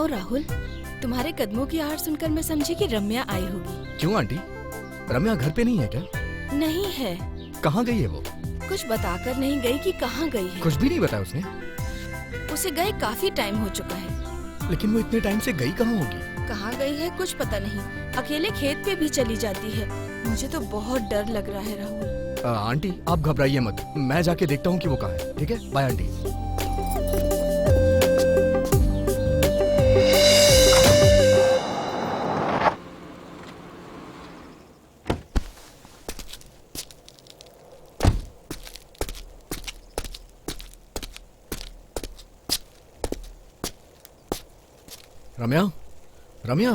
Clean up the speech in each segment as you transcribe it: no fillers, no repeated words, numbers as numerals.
राहुल, तुम्हारे कदमों की आवाज सुनकर मैं समझी कि रम्या आई होगी। क्यों आंटी, रम्या घर पे नहीं है क्या? नहीं है। कहाँ गई है वो? कुछ बताकर नहीं गई कि कहाँ गई है। कुछ भी नहीं बताया उसने? उसे गए काफी टाइम हो चुका है। लेकिन वो इतने टाइम से गई कहाँ होगी? कहाँ गई है कुछ पता नहीं। अकेले खेत पे भी चली जाती है। मुझे तो बहुत डर लग रहा है राहुल। आंटी आप घबराइए मत, मैं जाके देखता हूँ कि वो कहाँ है। ठीक है, बाय आंटी। रम्या, रम्या,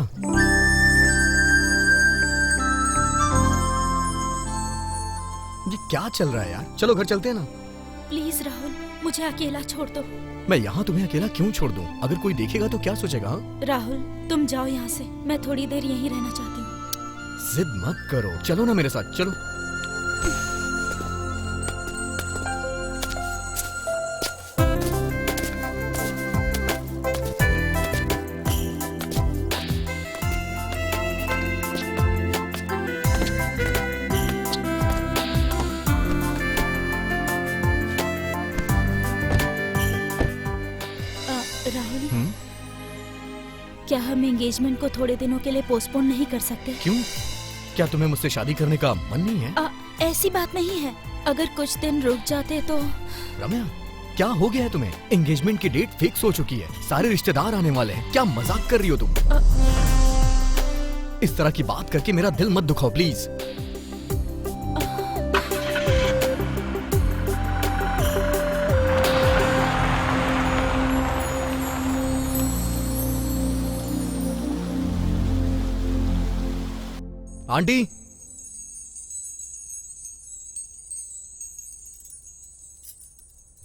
ये क्या चल रहा है यार? चलो घर चलते हैं ना। प्लीज राहुल, मुझे अकेला छोड़ दो। मैं यहाँ तुम्हें अकेला क्यों छोड़ दूँ? अगर कोई देखेगा तो क्या सोचेगा? हाँ? राहुल तुम जाओ यहाँ से, मैं थोड़ी देर यहीं रहना चाहती हूँ। जिद मत करो, चलो ना मेरे साथ, चलो। राहुल, क्या हम एंगेजमेंट को थोड़े दिनों के लिए पोस्टपोन नहीं कर सकते? क्यों? क्या तुम्हें मुझसे शादी करने का मन नहीं है? ऐसी बात नहीं है, अगर कुछ दिन रुक जाते तो। रम्या, क्या हो गया है तुम्हें? एंगेजमेंट की डेट फिक्स हो चुकी है, सारे रिश्तेदार आने वाले हैं। क्या मजाक कर रही हो तुम? इस तरह की बात करके मेरा दिल मत दुखाओ प्लीज। आंटी,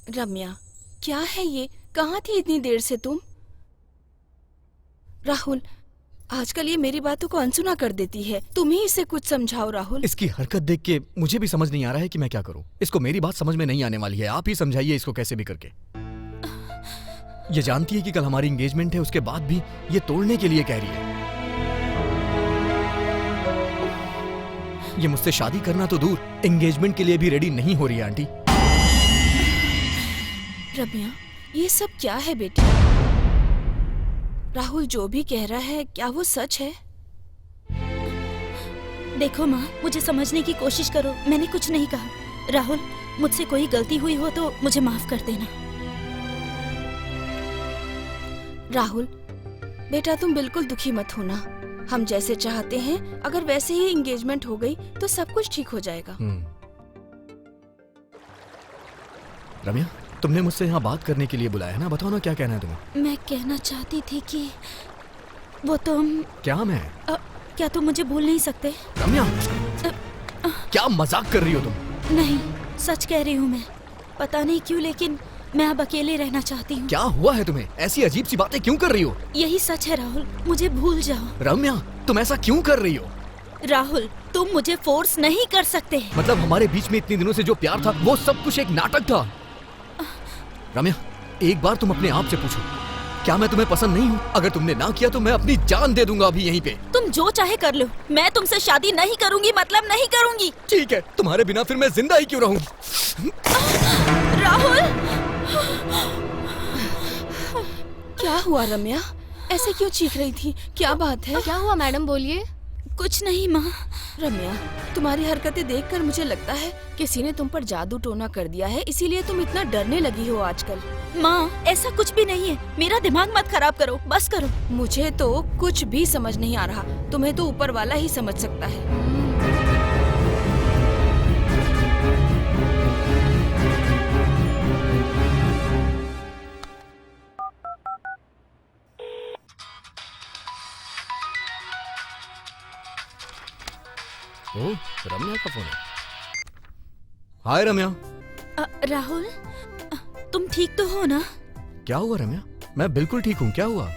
रम्या, क्या है ये? कहाँ थी इतनी देर से तुम? राहुल, आजकल ये मेरी बातों को अनसुना कर देती है। तुम ही इसे कुछ समझाओ राहुल। इसकी हरकत देख के मुझे भी समझ नहीं आ रहा है कि मैं क्या करूं। इसको मेरी बात समझ में नहीं आने वाली है, आप ही समझाइए इसको कैसे भी करके। ये जानती है कि कल हमारी एंगेजमेंट है, उसके बाद भी ये तोड़ने के लिए कह रही है। ये मुझसे शादी करना तो दूर, एंगेजमेंट के लिए भी रेडी नहीं हो रही है आंटी। रम्या, ये सब क्या है बेटी? राहुल जो भी कह रहा है, क्या वो सच है? देखो माँ, मुझे समझने की कोशिश करो, मैंने कुछ नहीं कहा। राहुल, मुझसे कोई गलती हुई हो तो मुझे माफ कर देना। राहुल बेटा, तुम बिल्कुल दुखी मत होना। हम जैसे चाहते हैं अगर वैसे ही एंगेजमेंट हो गई तो सब कुछ ठीक हो जाएगा। रम्या, तुमने मुझसे यहाँ बात करने के लिए बुलाया है ना? बताओ ना क्या कहना है तुम्हें। मैं कहना चाहती थी कि वो तुम। क्या मैं? क्या तुम मुझे भूल नहीं सकते? रम्या, क्या मजाक कर रही हो तुम? नहीं, सच कह रही हूँ मैं। पता नहीं क्यों, लेकिन मैं अब अकेले रहना चाहती हूँ। क्या हुआ है तुम्हें? ऐसी अजीब सी बातें क्यों कर रही हो? यही सच है राहुल, मुझे भूल जाओ। रम्या, तुम ऐसा क्यों कर रही हो? राहुल, तुम मुझे फोर्स नहीं कर सकते। मतलब हमारे बीच में इतने दिनों से जो प्यार था वो सब कुछ एक नाटक था। रम्या, एक बार तुम अपने आप से पूछो, क्या मैं तुम्हें पसंद नहीं हूँ? अगर तुमने ना किया तो मैं अपनी जान दे दूंगा अभी यहीं पे। तुम जो चाहे कर लो, मैं तुमसे शादी नहीं करूंगी, मतलब नहीं करूंगी। ठीक है, तुम्हारे बिना फिर मैं जिंदा ही क्यों रहूं? राहुल, क्या हुआ रम्या? ऐसे क्यों चीख रही थी? क्या बात है? क्या हुआ मैडम, बोलिए। कुछ नहीं माँ। रम्या, तुम्हारी हरकतें देखकर मुझे लगता है किसी ने तुम पर जादू टोना कर दिया है, इसीलिए तुम इतना डरने लगी हो आजकल। माँ, ऐसा कुछ भी नहीं है, मेरा दिमाग मत खराब करो, बस करो। मुझे तो कुछ भी समझ नहीं आ रहा, तुम्हें तो ऊपर वाला ही समझ सकता है। ओह, रम्या का फोन है। हाय रम्या। राहुल, तुम ठीक तो हो ना? क्या हुआ रम्या? मैं बिल्कुल ठीक हूँ, क्या हुआ?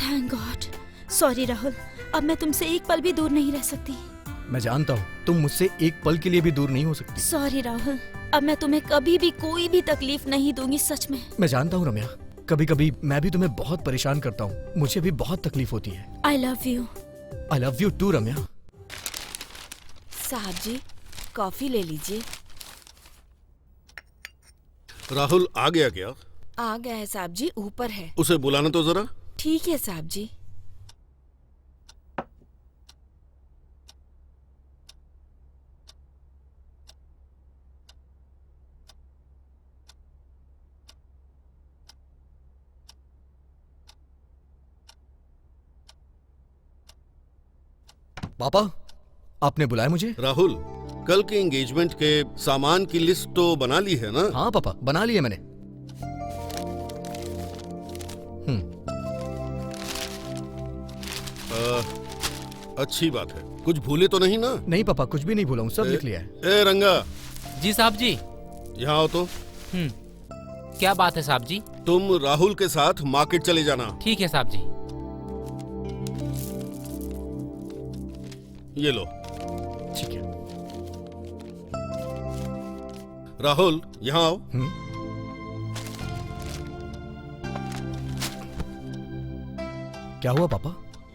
Thank God. सॉरी राहुल, अब मैं तुमसे एक पल भी दूर नहीं रह सकती। मैं जानता हूँ तुम मुझसे एक पल के लिए भी दूर नहीं हो सकती। सॉरी राहुल, अब मैं तुम्हें कभी भी कोई भी तकलीफ नहीं दूंगी, सच में। मैं जानता हूँ रम्या, कभी कभी मैं भी तुम्हें बहुत परेशान करता हूँ, मुझे भी बहुत तकलीफ होती है। I love you. I love you too Ramya. साहब जी, कॉफी ले लीजिए। राहुल आ गया क्या? आ गया है साहब जी, ऊपर है। उसे बुलाना तो जरा। ठीक है साहब जी। पापा, आपने बुलाया मुझे? राहुल, कल के एंगेजमेंट के सामान की लिस्ट तो बना ली है ना? हाँ पापा, बना लिया मैंने। अच्छी बात है। कुछ भूले तो नहीं ना? नहीं पापा, कुछ भी नहीं भूला हूँ, सब लिख लिया है। ए रंगा, जी साहब जी। यहाँ आओ तो। क्या बात है साहब जी? तुम राहुल के साथ मार्केट चले जाना। ठीक है साहब जी। ये लो। ठीक है। राहुल, यहाँ आओ। क्या हुआ पापा?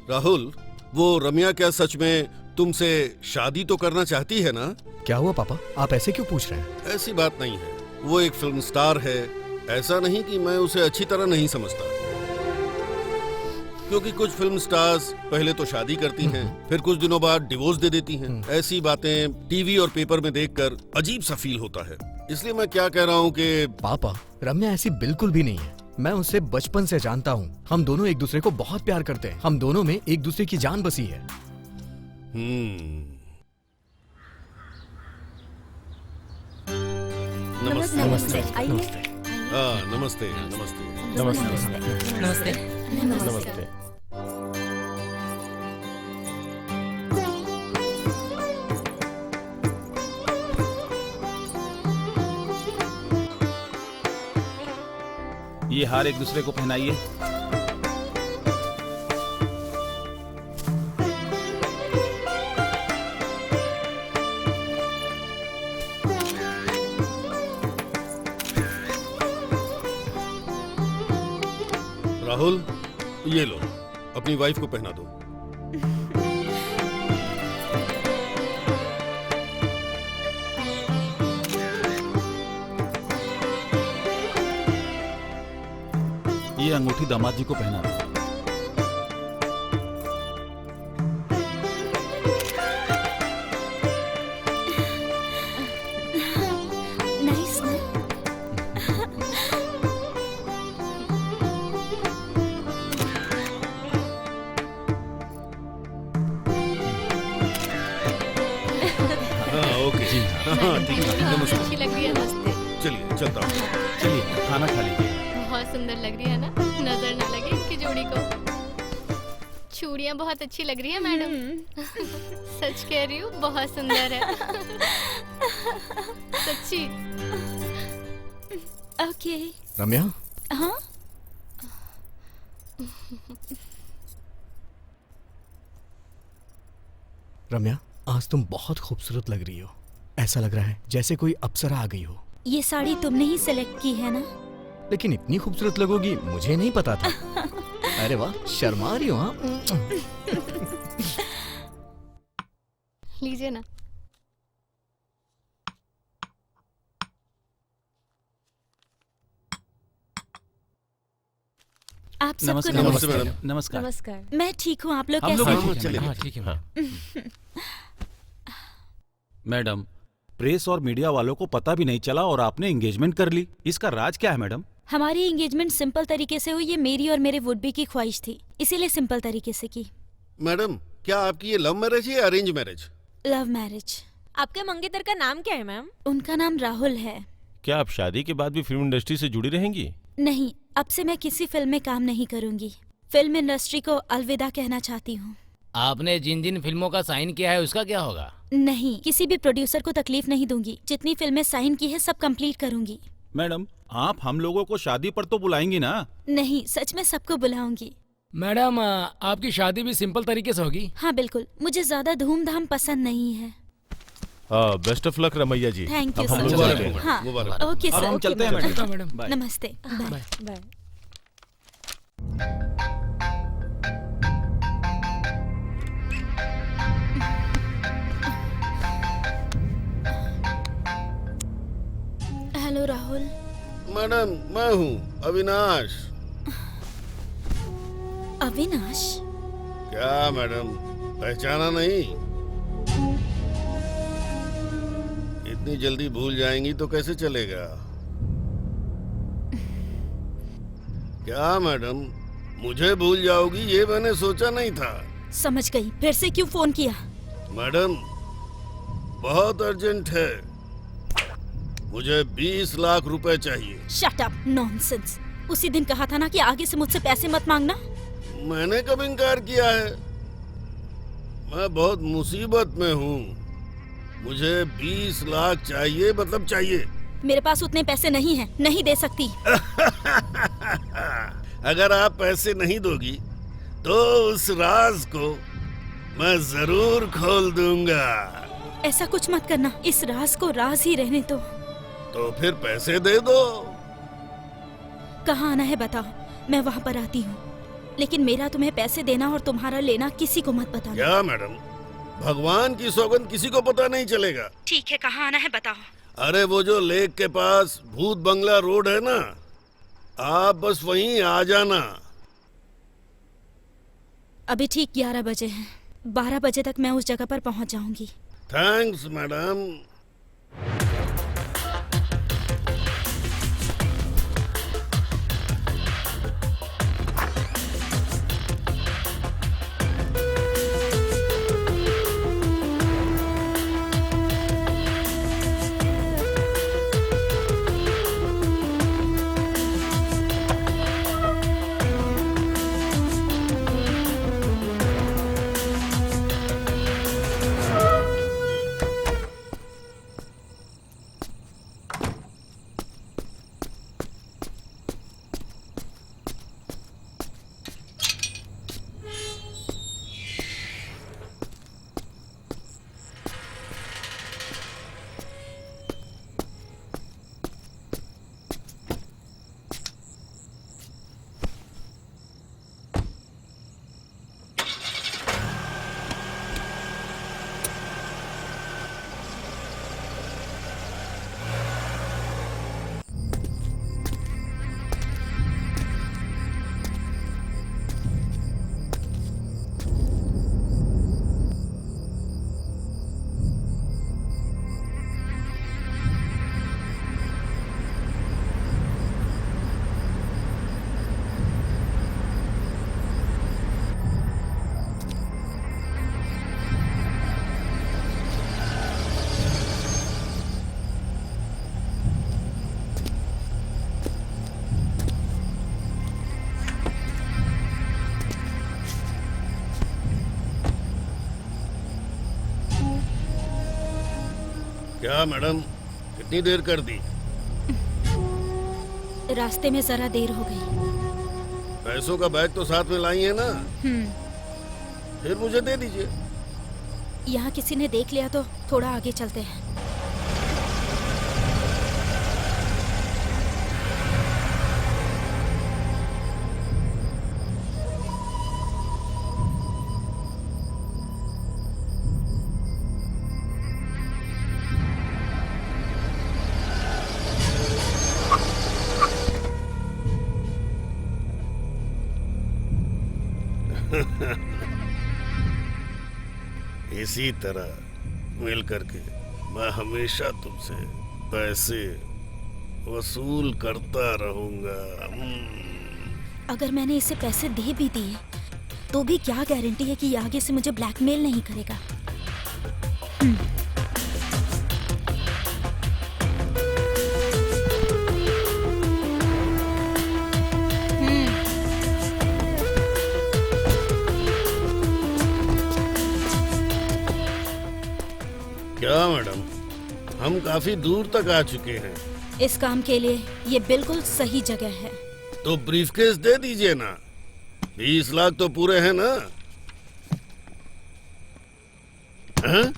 राहुल, वो रम्या क्या सच में तुमसे शादी तो करना चाहती है ना? क्या हुआ पापा, आप ऐसे क्यों पूछ रहे हैं? ऐसी बात नहीं है, वो एक फिल्म स्टार है। ऐसा नहीं कि मैं उसे अच्छी तरह नहीं समझता, क्योंकि कुछ फिल्म स्टार्स पहले तो शादी करती हैं, फिर कुछ दिनों बाद डिवोर्स दे देती हैं। ऐसी बातें टीवी और पेपर में देखकर अजीब सा फील होता है। इसलिए मैं क्या कह रहा हूँ कि पापा, रम्या ऐसी बिल्कुल भी नहीं है। मैं उसे बचपन से जानता हूँ। हम दोनों एक दूसरे को बहुत प्यार करते हैं। हम दोनों में एक दूसरे की जान बसी है। नमस्ते। नमस्ते। आइए। नमस्ते नमस्ते। नमस्ते। नमस्ते। ये हार एक दूसरे को पहनाइए। राहुल, ये लो, अपनी वाइफ को पहना दो। ये अंगूठी दामाद जी को पहना दो। नाइस ना? हाँ ओके जी। हाँ ठीक है। नमस्ते। अच्छी लग रही है। नमस्ते। चलिए चलता हूँ। चलिए खाना खा लीजिए। बहुत सुंदर लग रही है ना, नजर ना लगे इनकी जोड़ी को। चूड़ियाँ बहुत अच्छी लग रही है मैडम। सच कह रही हूँ, बहुत सुंदर है। सच्ची। ओके। रम्या, हाँ? रम्या, आज तुम बहुत खूबसूरत लग रही हो। ऐसा लग रहा है जैसे कोई अप्सरा आ गई हो। ये साड़ी तुमने ही सिलेक्ट की है ना? लेकिन इतनी खूबसूरत लगोगी मुझे नहीं पता था। अरे वाह, शर्मा रही हो? हाँ, लीजिए ना। आप सबको नमस्कार। नमस्ते नमस्ते। मैडम। नमस्कार। नमस्कार। मैं ठीक हूँ, आप लोग हम लोग कैसे भी हैं? ठीक हैं। चलिए। हाँ ठीक है मैडम। मैडम, प्रेस और मीडिया वालों को पता भी नहीं चला और आपने एंगेजमेंट कर ली। इसका राज क्या है मैडम? हमारी एंगेजमेंट सिंपल तरीके से हुई। ये मेरी और मेरे वुड बी की ख्वाहिश थी, इसीलिए सिंपल तरीके से की। मैडम, क्या आपकी ये लव मैरिज है या अरेंज मैरिज? Love marriage. आपके मंगेतर का नाम क्या है मैम? उनका नाम राहुल है। क्या आप शादी के बाद भी फिल्म इंडस्ट्री से जुड़ी रहेंगी? नहीं, अब से मैं किसी फिल्म में काम नहीं करूंगी। फिल्म इंडस्ट्री को अलविदा कहना चाहती हूँ। आपने जिन जिन फिल्मों का साइन किया है उसका क्या होगा? नहीं, किसी भी प्रोड्यूसर को तकलीफ नहीं दूंगी। जितनी फिल्में साइन की है सब कंप्लीट करूंगी। मैडम, आप हम लोगों को शादी पर तो बुलाएंगी ना? नहीं, सच में सबको बुलाऊंगी। मैडम, आपकी शादी भी सिंपल तरीके से होगी? हाँ बिल्कुल, मुझे ज्यादा धूमधाम पसंद नहीं है। हाँ, best of luck Ramaiah ji. Thank you अब हम सर। लोग चलते हैं। हाँ, मुबारक। ओके अब सर। हम ओके, चलते हैं बाय। मैडम। बाय। नमस्ते। Bye. Bye. Hello Rahul. Madam, मैं हूँ अविनाश। अविनाश? क्या मैडम, पहचाना नहीं? इतनी जल्दी भूल जाएंगी तो कैसे चलेगा? क्या मैडम, मुझे भूल जाओगी ये मैंने सोचा नहीं था। समझ गई, फिर से क्यों फोन किया? मैडम, बहुत अर्जेंट है, मुझे 20 लाख रुपए चाहिए। Shut up, nonsense. उसी दिन कहा था ना कि आगे से मुझसे पैसे मत मांगना। मैंने कब इनकार किया है? मैं बहुत मुसीबत में हूँ, मुझे 20 लाख चाहिए, मतलब चाहिए। मेरे पास उतने पैसे नहीं हैं, नहीं दे सकती। अगर आप पैसे नहीं दोगी तो उस राज को मैं जरूर खोल दूंगा। ऐसा कुछ मत करना, इस राज को राज ही रहने दो। तो फिर पैसे दे दो। कहाँ आना है बताओ, मैं वहाँ पर आती हूँ। लेकिन मेरा तुम्हें पैसे देना और तुम्हारा लेना किसी को मत बताना। क्या मैडम, भगवान की सौगंध किसी को पता नहीं चलेगा। ठीक है, कहाँ आना है बताओ। अरे वो जो लेक के पास भूत बंगला रोड है ना, आप बस वहीं आ जाना। अभी ठीक 11 बजे हैं, 12 बजे तक मैं उस जगह पर पहुँच जाऊंगी। Thanks madam. क्या मैडम, कितनी देर कर दी? रास्ते में जरा देर हो गई। पैसों का बैग तो साथ में लाई है ना? फिर मुझे दे दीजिए। यहाँ किसी ने देख लिया तो थोड़ा आगे चलते हैं। इसी तरह मिल करके मैं हमेशा तुमसे पैसे वसूल करता रहूंगा। अगर मैंने इसे पैसे दे भी दिए तो भी क्या गारंटी है कि ये आगे से मुझे ब्लैकमेल नहीं करेगा। क्या मैडम, हम काफी दूर तक आ चुके हैं। इस काम के लिए ये बिल्कुल सही जगह है। तो ब्रीफकेस दे दीजिए ना, 20 लाख तो पूरे हैं ना? हाँ?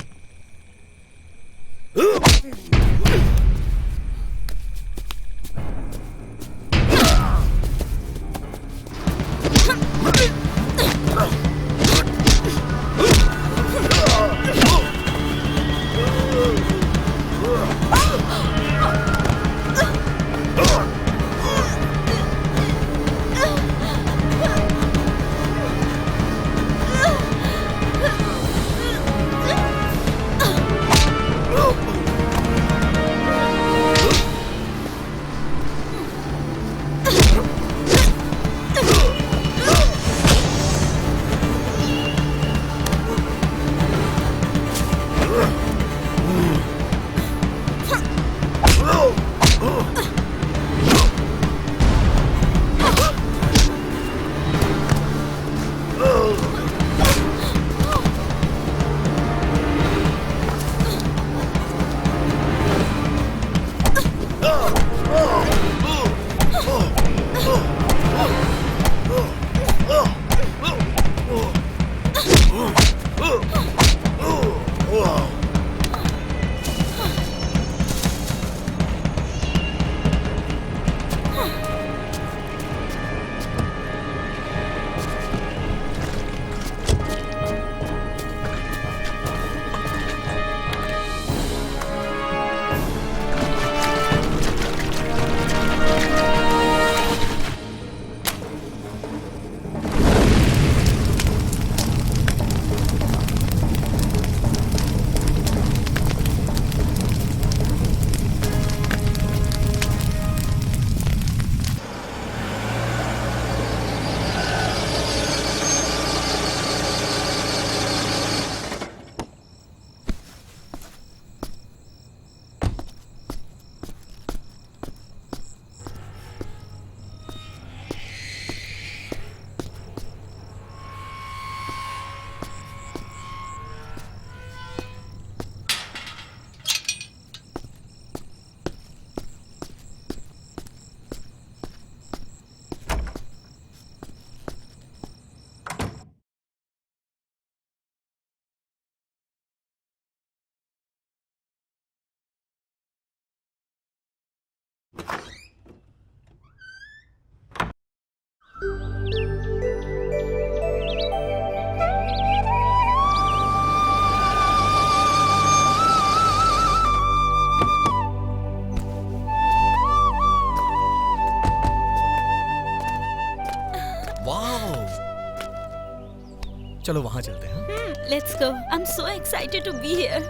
चलो वहां चलते हैं। Let's go. I am so excited to be here.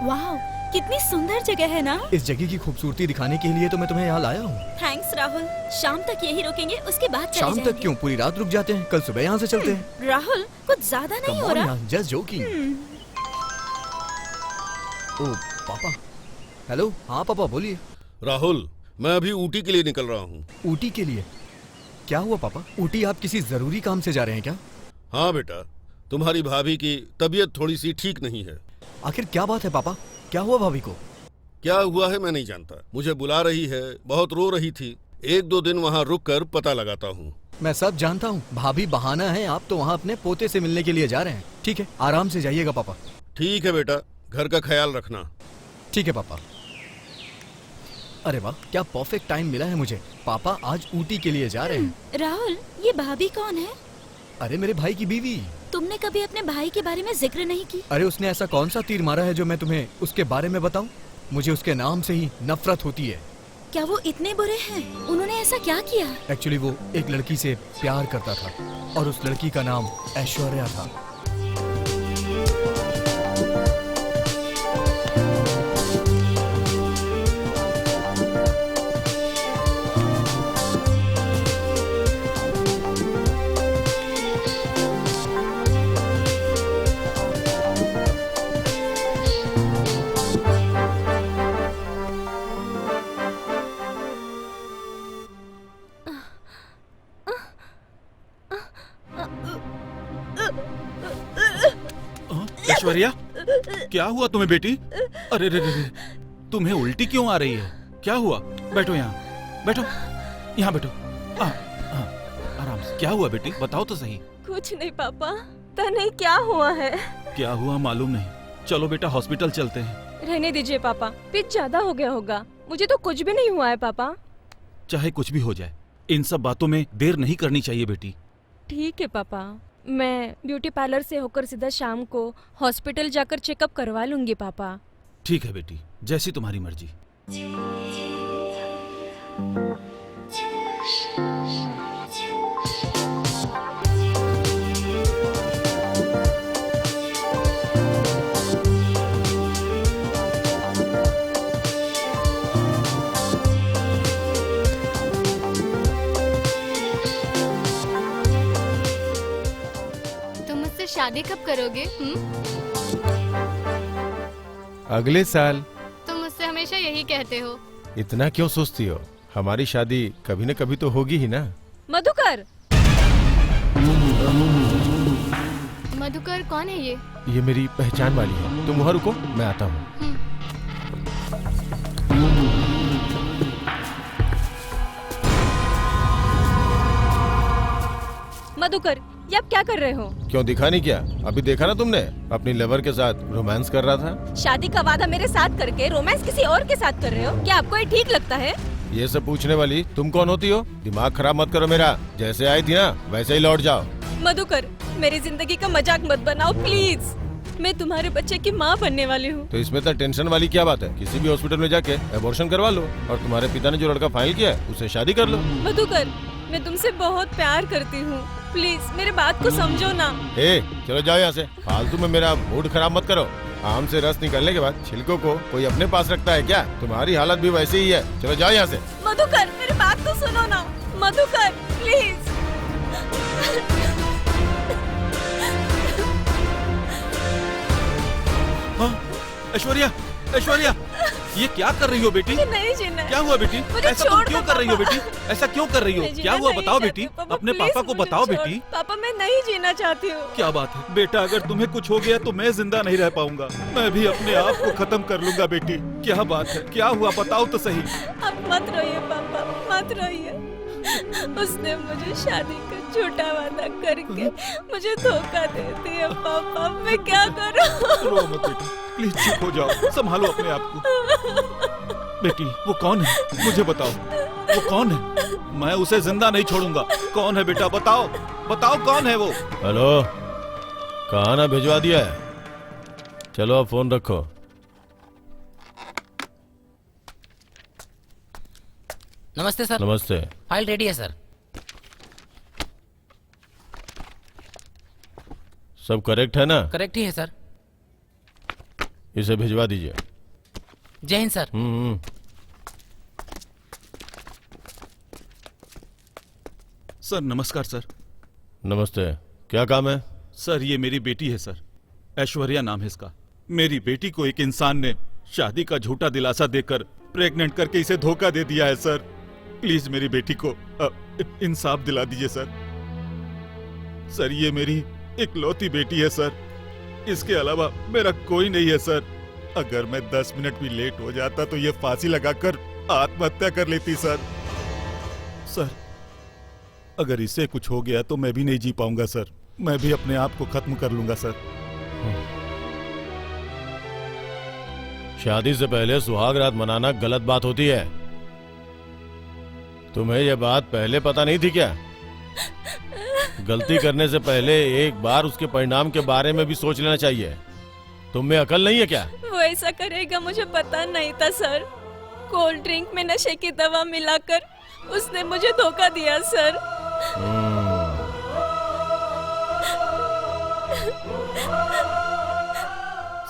Wow, कितनी सुंदर जगह है ना। इस जगह की खूबसूरती दिखाने के लिए तो मैं तुम्हें यहाँ लाया हूँ। थैंक्स राहुल। शाम तक यही रुकेंगे, उसके बाद चले शाम जाएंगे। तक क्यों, पूरी रात रुक जाते हैं, कल सुबह यहाँ से चलते हैं। राहुल, कुछ ज्यादा नहीं हो रहा। Just joking. ओ पापा। हेलो। हाँ पापा बोलिए। राहुल, मैं अभी ऊटी के लिए निकल रहा हूँ। ऊटी के लिए? क्या हुआ पापा? ऊटी आप किसी जरूरी काम से जा रहे हैं क्या? हाँ बेटा, तुम्हारी भाभी की तबीयत थोड़ी सी ठीक नहीं है। आखिर क्या बात है पापा? क्या हुआ भाभी को? क्या हुआ है मैं नहीं जानता, मुझे बुला रही है, बहुत रो रही थी। 1-2 दिन वहाँ रुक कर पता लगाता हूँ। मैं सब जानता हूँ, भाभी बहाना है, आप तो वहाँ अपने पोते से मिलने के लिए जा रहे हैं। ठीक है, आराम से जाइएगा पापा। ठीक है बेटा, घर का ख्याल रखना। ठीक है पापा। अरे वाह, क्या परफेक्ट टाइम मिला है मुझे। पापा आज ऊटी के लिए जा रहे हैं। राहुल, ये भाभी कौन है? अरे मेरे भाई की बीवी। तुमने कभी अपने भाई के बारे में जिक्र नहीं की। अरे उसने ऐसा कौन सा तीर मारा है जो मैं तुम्हें उसके बारे में बताऊं? मुझे उसके नाम से ही नफरत होती है। क्या वो इतने बुरे हैं? उन्होंने ऐसा क्या किया? एक्चुअली वो एक लड़की से प्यार करता था और उस लड़की का नाम ऐश्वर्या था। ऐश्वर्या, क्या हुआ तुम्हें बेटी? अरे रे रे, तुम्हें उल्टी क्यों आ रही है? क्या हुआ? बैठो यहाँ, बैठो, यहाँ बैठो। आराम से। क्या हुआ बेटी, बताओ तो सही। कुछ नहीं पापा, पता नहीं क्या हुआ है। क्या हुआ मालूम नहीं। चलो बेटा हॉस्पिटल चलते हैं। रहने दीजिए पापा, पिच ज्यादा हो गया होगा। मुझे तो कुछ भी नहीं हुआ है पापा। चाहे कुछ भी हो जाए, इन सब बातों में देर नहीं करनी चाहिए बेटी। ठीक है पापा, मैं ब्यूटी पार्लर से होकर सीधा शाम को हॉस्पिटल जाकर चेकअप करवा लूंगी पापा। ठीक है बेटी, जैसी तुम्हारी मर्जी। शादी कब करोगे? अगले साल। तुम मुझसे हमेशा यही कहते हो। इतना क्यों सोचती हो? हमारी शादी कभी न कभी तो होगी ही ना। मधुकर। मधुकर कौन है ये? ये मेरी पहचान वाली है। तुम वहाँ रुको, मैं आता हूँ। मधुकर, ये आप क्या कर रहे हो? क्यों दिखा नहीं क्या? अभी देखा ना तुमने, अपनी लवर के साथ रोमांस कर रहा था। शादी का वादा मेरे साथ करके रोमांस किसी और के साथ कर रहे हो? क्या आपको ये ठीक लगता है? ये सब पूछने वाली तुम कौन होती हो? दिमाग खराब मत करो मेरा। जैसे आई थी ना वैसे ही लौट जाओ। मधुकर, मेरी जिंदगी का मजाक मत बनाओ प्लीज। मैं तुम्हारे बच्चे की माँ बनने वाली हूँ। तो इसमें तो टेंशन वाली क्या बात है? किसी भी हॉस्पिटल में जाके एबॉर्शन करवा लो और तुम्हारे पिता ने जो लड़का फाइल किया है उसे शादी कर लो। मधुकर, मैं तुमसे बहुत प्यार करती हूँ, प्लीज मेरे बात को समझो ना। चलो जाओ यहाँ से, फालतू में मेरा मूड खराब मत करो। आम से रस निकलने के बाद छिलकों को कोई अपने पास रखता है क्या? तुम्हारी हालत भी वैसे ही है। चलो जाओ यहाँ से। मधुकर, मेरी बात तो सुनो ना। मधुकर प्लीज। ऐश्वर्या, ऐश्वर्या, ये क्या कर रही हो बेटी? मुझे नहीं जीना है। क्या हुआ बेटी? मुझे ऐसा तुम छोड़ क्यों दो, कर रही हो पापा। बेटी? ऐसा क्यों कर रही हो? मैं क्या जीना हुआ नहीं बताओ चाहती, बेटी, पापा, अपने प्लीज पापा को मुझे बताओ छोड़। बेटी। पापा, मैं नहीं जीना चाहती हूँ। क्या बात है बेटा, अगर तुम्हें कुछ हो गया तो मैं जिंदा नहीं रह पाऊंगा। मैं भी अपने आप को खत्म कर लूंगा बेटी। क्या बात है, क्या हुआ बताओ तो सही। अब मत रोइए पापा, मत रोइए। उसने मुझे शादी का झूठा वादा करके मुझे धोखा दे दिया पापा। मैं क्या करूं? रो मत बेटी, प्लीज चुप हो जाओ, संभालो अपने आप को। बेटी वो कौन है, मुझे बताओ, वो कौन है? मैं उसे जिंदा नहीं छोड़ूंगा। कौन है बेटा, बताओ, बताओ कौन है वो? हेलो, कहाँ ना भिजवा दिया है? चलो अब फोन रखो। नमस्ते सर। नमस्ते। फाइल रेडी है सर। सब करेक्ट है ना? करेक्ट ही है सर। इसे भिजवा दीजिए। जय हिंद सर। सर नमस्कार सर। नमस्ते, क्या काम है? सर ये मेरी बेटी है सर, ऐश्वर्या नाम है इसका। मेरी बेटी को एक इंसान ने शादी का झूठा दिलासा देकर प्रेग्नेंट करके इसे धोखा दे दिया है सर। प्लीज मेरी बेटी को इंसाफ दिला दीजिए सर। सर ये मेरी इकलौती बेटी है सर, इसके अलावा मेरा कोई नहीं है सर। अगर मैं 10 मिनट भी लेट हो जाता तो ये फांसी लगाकर आत्महत्या कर लेती सर। सर अगर इसे कुछ हो गया तो मैं भी नहीं जी पाऊंगा सर। मैं भी अपने आप को खत्म कर लूंगा सर। शादी से पहले सुहाग रात मनाना गलत बात होती है। तुम्हें यह बात पहले पता नहीं थी क्या? गलती करने से पहले एक बार उसके परिणाम के बारे में भी सोच लेना चाहिए। तुम में अकल नहीं है क्या? वो ऐसा करेगा मुझे पता नहीं था सर। कोल्ड ड्रिंक में नशे की दवा मिलाकर उसने मुझे धोखा दिया सर।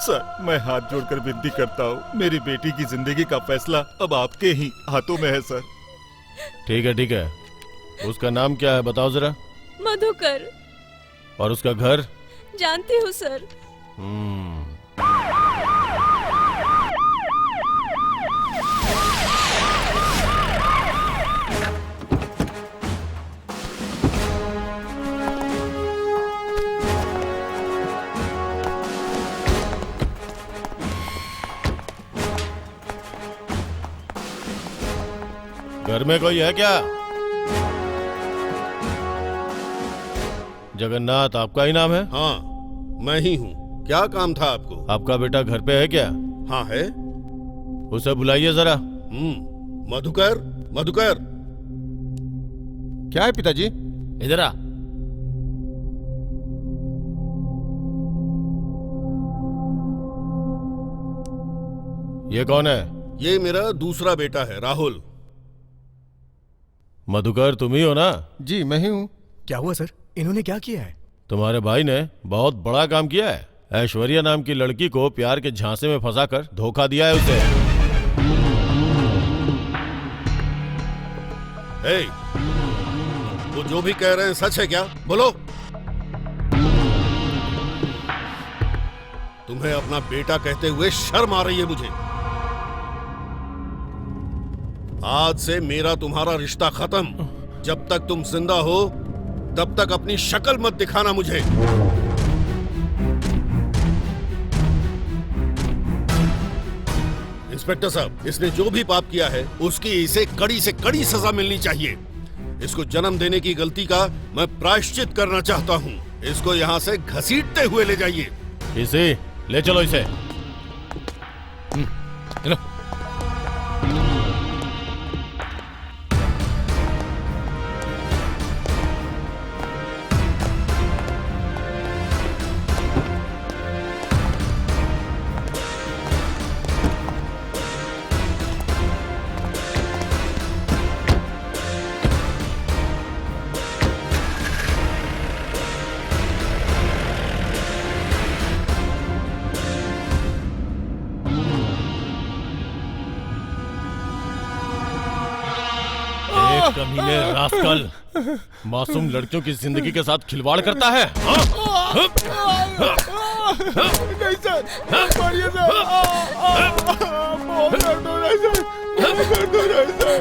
सर मैं हाथ जोड़कर विनती करता हूँ, मेरी बेटी की जिंदगी का फैसला अब आपके ही हाथों में है सर। ठीक है ठीक है, उसका नाम क्या है बताओ जरा। मधुकर। और उसका घर? जानती हूँ सर। घर में कोई है क्या? जगन्नाथ आपका ही नाम है? हाँ मैं ही हूँ। क्या काम था आपको? आपका बेटा घर पे है क्या? हाँ है। उसे बुलाइए जरा। मधुकर, मधुकर। क्या है पिताजी? इधर आ। ये कौन है? ये मेरा दूसरा बेटा है राहुल। मधुकर तुम ही हो ना? जी मैं ही हूँ। क्या हुआ सर, इन्होंने क्या किया है? तुम्हारे भाई ने बहुत बड़ा काम किया है। ऐश्वर्या नाम की लड़की को प्यार के झांसे में फंसाकर धोखा दिया है उसे। हे, वो जो भी कह रहे हैं सच है क्या? बोलो। तुम्हें अपना बेटा कहते हुए शर्म आ रही है मुझे। आज से मेरा तुम्हारा रिश्ता खत्म। जब तक तुम जिंदा हो तब तक अपनी शक्ल मत दिखाना मुझे। इंस्पेक्टर साहब, इसने जो भी पाप किया है उसकी इसे कड़ी से कड़ी सजा मिलनी चाहिए। इसको जन्म देने की गलती का मैं प्रायश्चित करना चाहता हूँ। इसको यहाँ से घसीटते हुए ले जाइए। इसे ले चलो इसे। चलो। कमीने रास्कल, मासूम लड़कियों की जिंदगी के साथ खिलवाड़ करता है। नहीं सर, मारिए सर। बहुत दर्द हो रहा है सर, बहुत दर्द हो रहा है सर।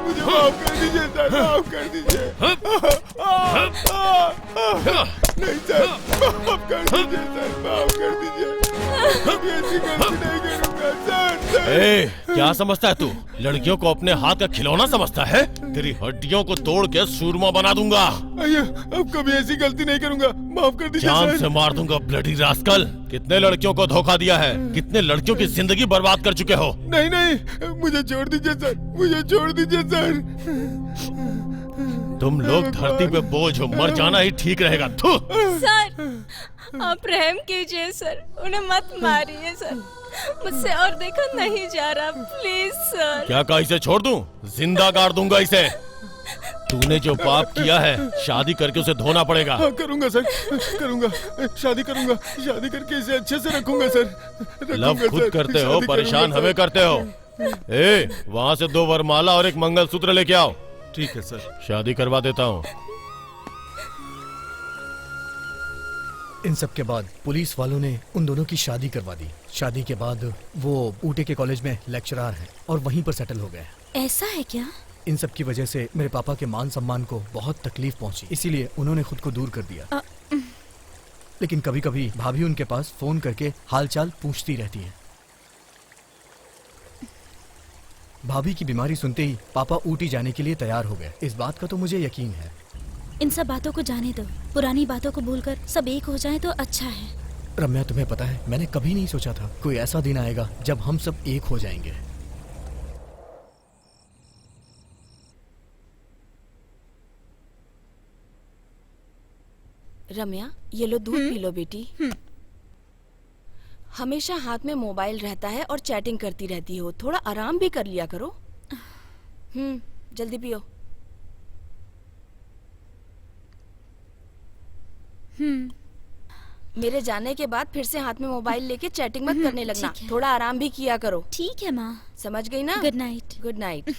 मुझे माफ कर दीजिए सर, माफ कर दीजिए। नहीं सर, माफ कर दीजिए सर, माफ कर दीजिए। अब ऐसी गलती नहीं करूंगा सर। ए, क्या समझता है तू? लड़कियों को अपने हाथ का खिलौना समझता है? तेरी हड्डियों को तोड़ के सूरमा बना दूंगा। अब कभी ऐसी गलती नहीं करूंगा, माफ कर दीजिए सर। जान से मार दूंगा ब्लडी रास्कल। कितने लड़कियों को धोखा दिया है, कितने लड़कियों की जिंदगी बर्बाद कर चुके हो। नहीं नहीं, मुझे छोड़ दीजिए सर, मुझे छोड़ दीजिए सर। तुम लोग धरती पे बोझ हो, मर जाना ही ठीक रहेगा। थू। सर, आप रहम कीजिए सर, उन्हें मत मारिए सर, मुझसे और देखा नहीं जा रहा, प्लीज सर। क्या कहा इसे छोड़ दूं? जिंदा गाड़ दूंगा इसे। तूने जो पाप किया है, शादी करके उसे धोना पड़ेगा। हाँ, करूंगा सर, करूंगा, शादी करूंगा, शादी करके इसे अच्छे से रखूंगा सर। लव खुद करते हो, परेशान हमें करते हो। ए, वहाँ से 2 वरमाला और 1 मंगलसूत्र लेके आओ। ठीक है सर। शादी करवा देता हूँ। इन सब के बाद पुलिस वालों ने उन दोनों की शादी करवा दी। शादी के बाद वो ऊटे के कॉलेज में लेक्चरर हैं और वहीं पर सेटल हो गए। ऐसा है क्या? इन सब की वजह से मेरे पापा के मान सम्मान को बहुत तकलीफ पहुंची, इसीलिए उन्होंने खुद को दूर कर दिया। लेकिन कभी कभी भाभी उनके पास फोन करके हालचाल पूछती रहती है। भाभी की बीमारी सुनते ही पापा ऊटी जाने के लिए तैयार हो गए। इस बात का तो मुझे यकीन है। इन सब बातों को जाने दो, पुरानी बातों को भूलकर सब एक हो जाएं तो अच्छा है। रम्या, तुम्हें पता है, मैंने कभी नहीं सोचा था कोई ऐसा दिन आएगा जब हम सब एक हो जाएंगे। रम्या, ये लो दूध पी लो बेटी। हमेशा हाथ में मोबाइल रहता है और चैटिंग करती रहती हो, थोड़ा आराम भी कर लिया करो। जल्दी पियो। मेरे जाने के बाद फिर से हाथ में मोबाइल लेके चैटिंग मत करने लगना, थोड़ा आराम भी किया करो। ठीक है माँ। समझ गई ना? Good night. Good night.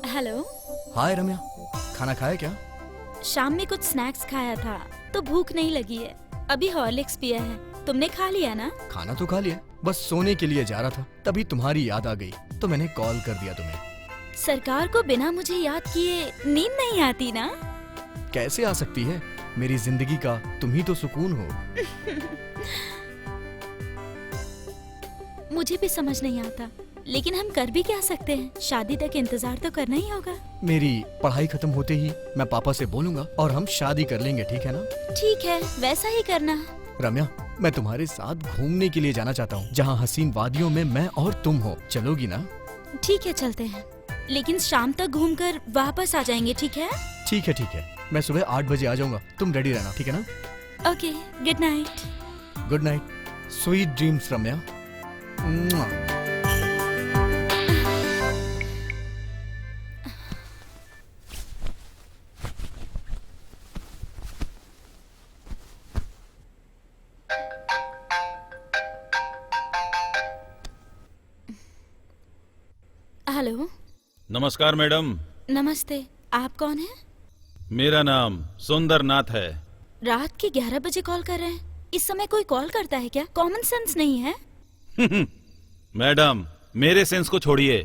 Hello. Hi Ramya, खाना खाया क्या? शाम में कुछ स्नैक्स खाया था तो भूख नहीं लगी है। अभी हॉर्लिक्स पिया है। तुमने खा लिया ना? खाना तो खा लिया, बस सोने के लिए जा रहा था, तभी तुम्हारी याद आ गई तो मैंने कॉल कर दिया तुम्हें। सरकार को बिना मुझे याद किए नींद नहीं आती ना? कैसे आ सकती है? मेरी जिंदगी का तुम ही तो सुकून हो। मुझे भी समझ नहीं आता, लेकिन हम कर भी क्या सकते हैं? शादी तक इंतजार तो करना ही होगा। मेरी पढ़ाई खत्म होते ही मैं पापा से बोलूंगा और हम शादी कर लेंगे, ठीक है ना? ठीक है, वैसा ही करना। रम्या, मैं तुम्हारे साथ घूमने के लिए जाना चाहता हूँ, जहाँ हसीन वादियों में मैं और तुम हो। चलोगी ना? ठीक है, चलते हैं, लेकिन शाम तक घूमकर वापस आ जाएंगे, ठीक है? ठीक है, ठीक है। मैं सुबह 8 बजे आ जाऊंगा, तुम रेडी रहना, ठीक है ना? Okay, good night. Good night, sweet dreams Ramya. Hello. नमस्कार मैडम। नमस्ते, आप कौन हैं? मेरा नाम सुंदरनाथ है। रात के 11 बजे कॉल कर रहे हैं? इस समय कोई कॉल करता है क्या? कॉमन सेंस नहीं है? मैडम, मेरे सेंस को छोड़िए,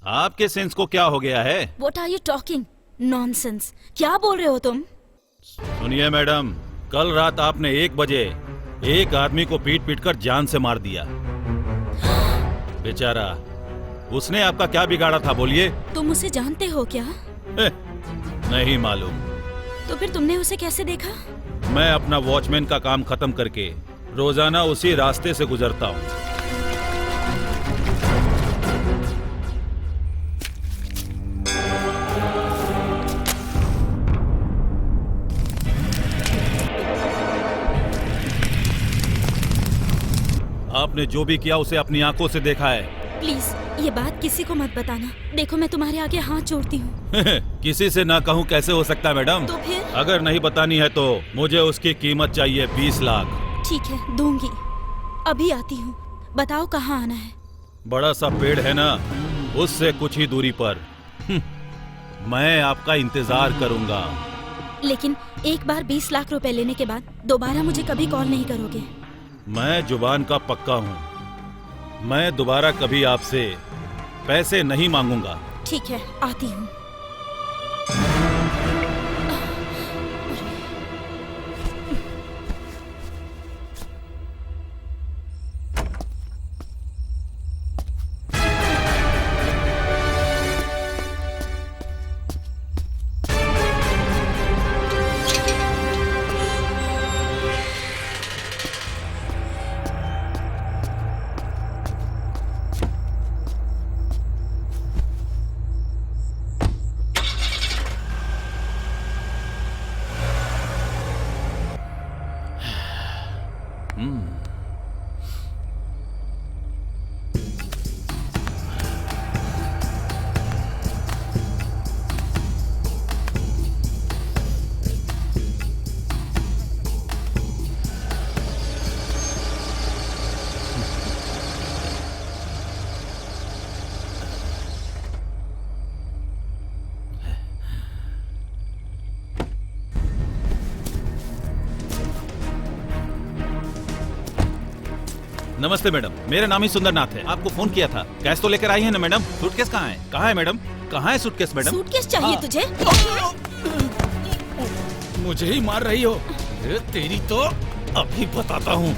आपके सेंस को क्या हो गया है? What are you talking? Nonsense. क्या बोल रहे हो तुम? सुनिए मैडम, कल रात आपने 1 बजे एक आदमी को पीट पीट कर जान से मार दिया। बेचारा, उसने आपका क्या बिगाड़ा था बोलिए? तुम उसे जानते हो क्या? नहीं मालूम। तो फिर तुमने उसे कैसे देखा? मैं अपना वॉचमैन का काम खत्म करके रोजाना उसी रास्ते से गुजरता हूँ। आपने जो भी किया उसे अपनी आंखों से देखा है। प्लीज ये बात किसी को मत बताना। देखो मैं तुम्हारे आगे हाथ जोड़ती हूँ। किसी से ना कहूँ कैसे हो सकता है मैडम? तो फिर? अगर नहीं बतानी है तो मुझे उसकी कीमत चाहिए 20 लाख। ठीक है, दूंगी। अभी आती हूँ। बताओ कहाँ आना है? बड़ा सा पेड़ है ना, उससे कुछ ही दूरी पर। मैं आपका इंतजार करूंगा। लेकिन एक बार 20 लाख रुपए लेने के बाद दोबारा मुझे कभी कॉल नहीं करोगे? मैं जुबान का पक्का हूँ। मैं दोबारा कभी आपसे पैसे नहीं मांगूंगा। ठीक है, आती हूँ। नमस्ते मैडम, मेरा नाम ही सुंदरनाथ है। आपको फोन किया था। कैश तो लेकर आई है ना मैडम? सूटकेस कहाँ है? कहाँ है मैडम? कहाँ है सूटकेस मैडम? सूटकेस चाहिए तुझे? मुझे ही मार रही हो? तेरी तो अभी बताता हूँ।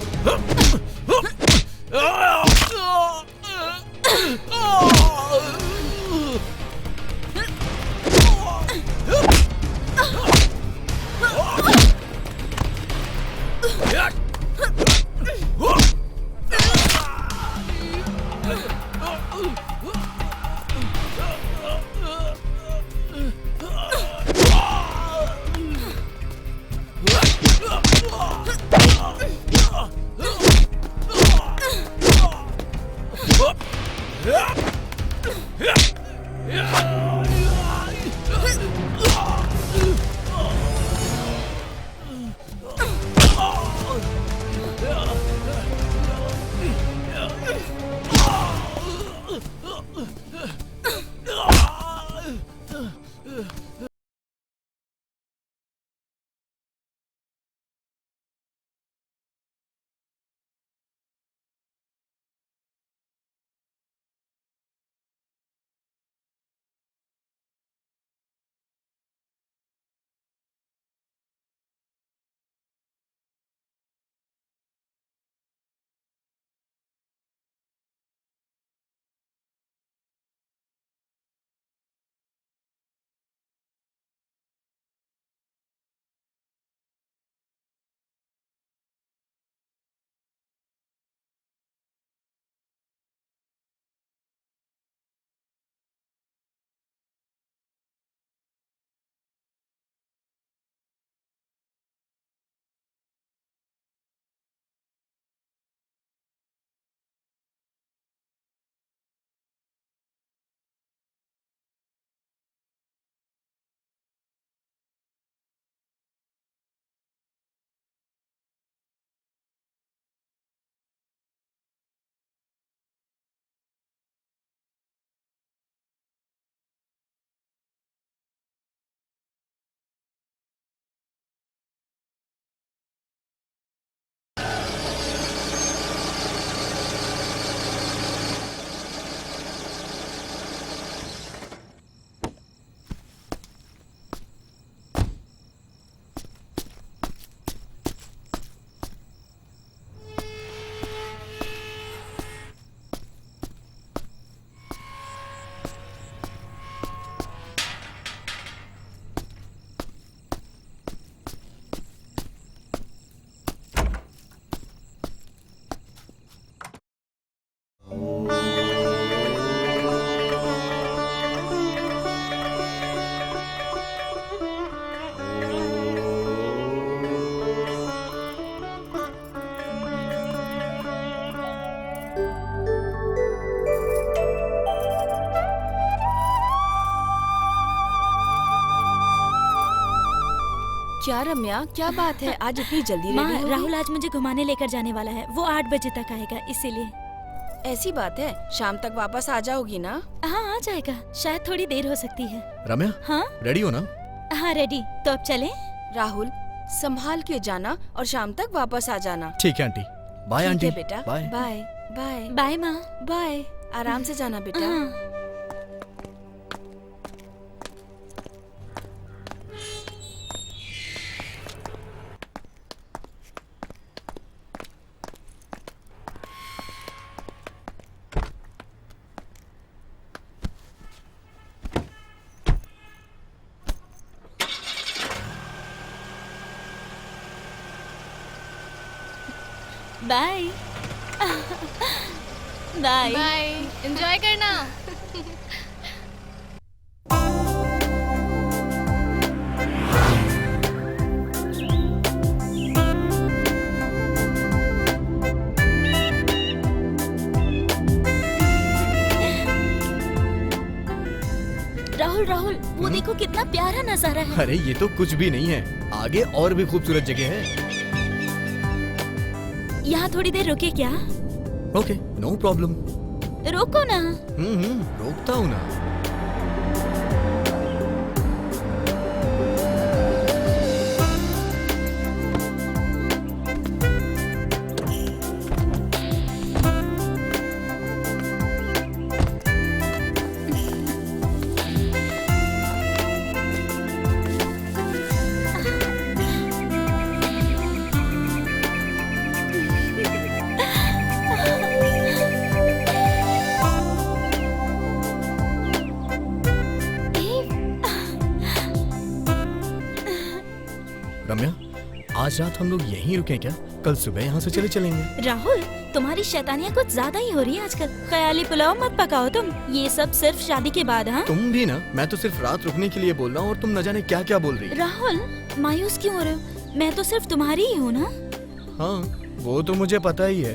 क्या रम्या, क्या बात है, आज इतनी जल्दी माँ, रेडी हो राहुल गई? आज मुझे घुमाने लेकर जाने वाला है। वो 8 बजे तक आएगा, इसीलिए। ऐसी बात है, शाम तक वापस आ जाओगी ना? हाँ, आ जाएगा। शायद थोड़ी देर हो सकती है। रम्या, हाँ रेडी हो ना? हाँ, रेडी। तो अब चलें? राहुल, संभाल के जाना और शाम तक वापस आ जाना। ठीक है आंटी। बाय ठीक आंटी। है बेटा, बाय। बाय बाय बाय माँ। बाय। आराम से जाना बेटा। हाँ। बाय। बाय। बाय, एंजॉय करना। राहुल, राहुल, वो देखो कितना प्यारा नजारा है। अरे ये तो कुछ भी नहीं है, आगे और भी खूबसूरत जगह है। यहाँ थोड़ी देर रुके क्या? Okay, no problem. रोको ना। रोकता हूँ ना। रम्या, आज रात हम लोग यहीं रुके क्या? कल सुबह यहाँ से चले चलेंगे। राहुल, तुम्हारी शैतानियाँ कुछ ज्यादा ही हो रही है आजकल। ख्याली पुलाव मत पकाओ तुम। ये सब सिर्फ शादी के बाद। हाँ तुम भी ना, मैं तो सिर्फ रात रुकने के लिए बोल रहा हूँ और तुम न जाने क्या क्या बोल रही हो। राहुल, मायूस क्यों हो रहे हो? मैं तो सिर्फ तुम्हारी ही हूँ ना। हाँ, वो तो मुझे पता ही है।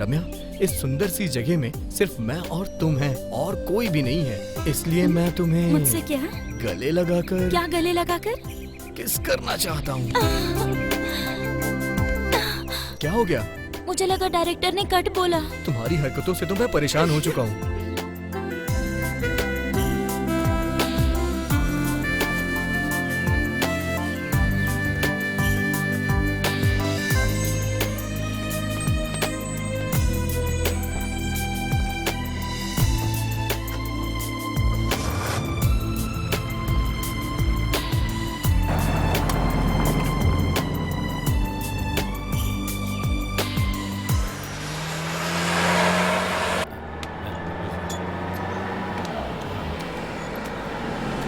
रम्या, इस सुंदर सी जगह में सिर्फ मैं और तुम हैं और कोई भी नहीं है, इसलिए मैं तुम्हें मुझसे क्या? गले लगाकर क्या गले लगाकर? किस करना चाहता हूँ। क्या हो गया? मुझे लगा डायरेक्टर ने कट बोला। तुम्हारी हरकतों से तो मैं परेशान हो चुका हूँ।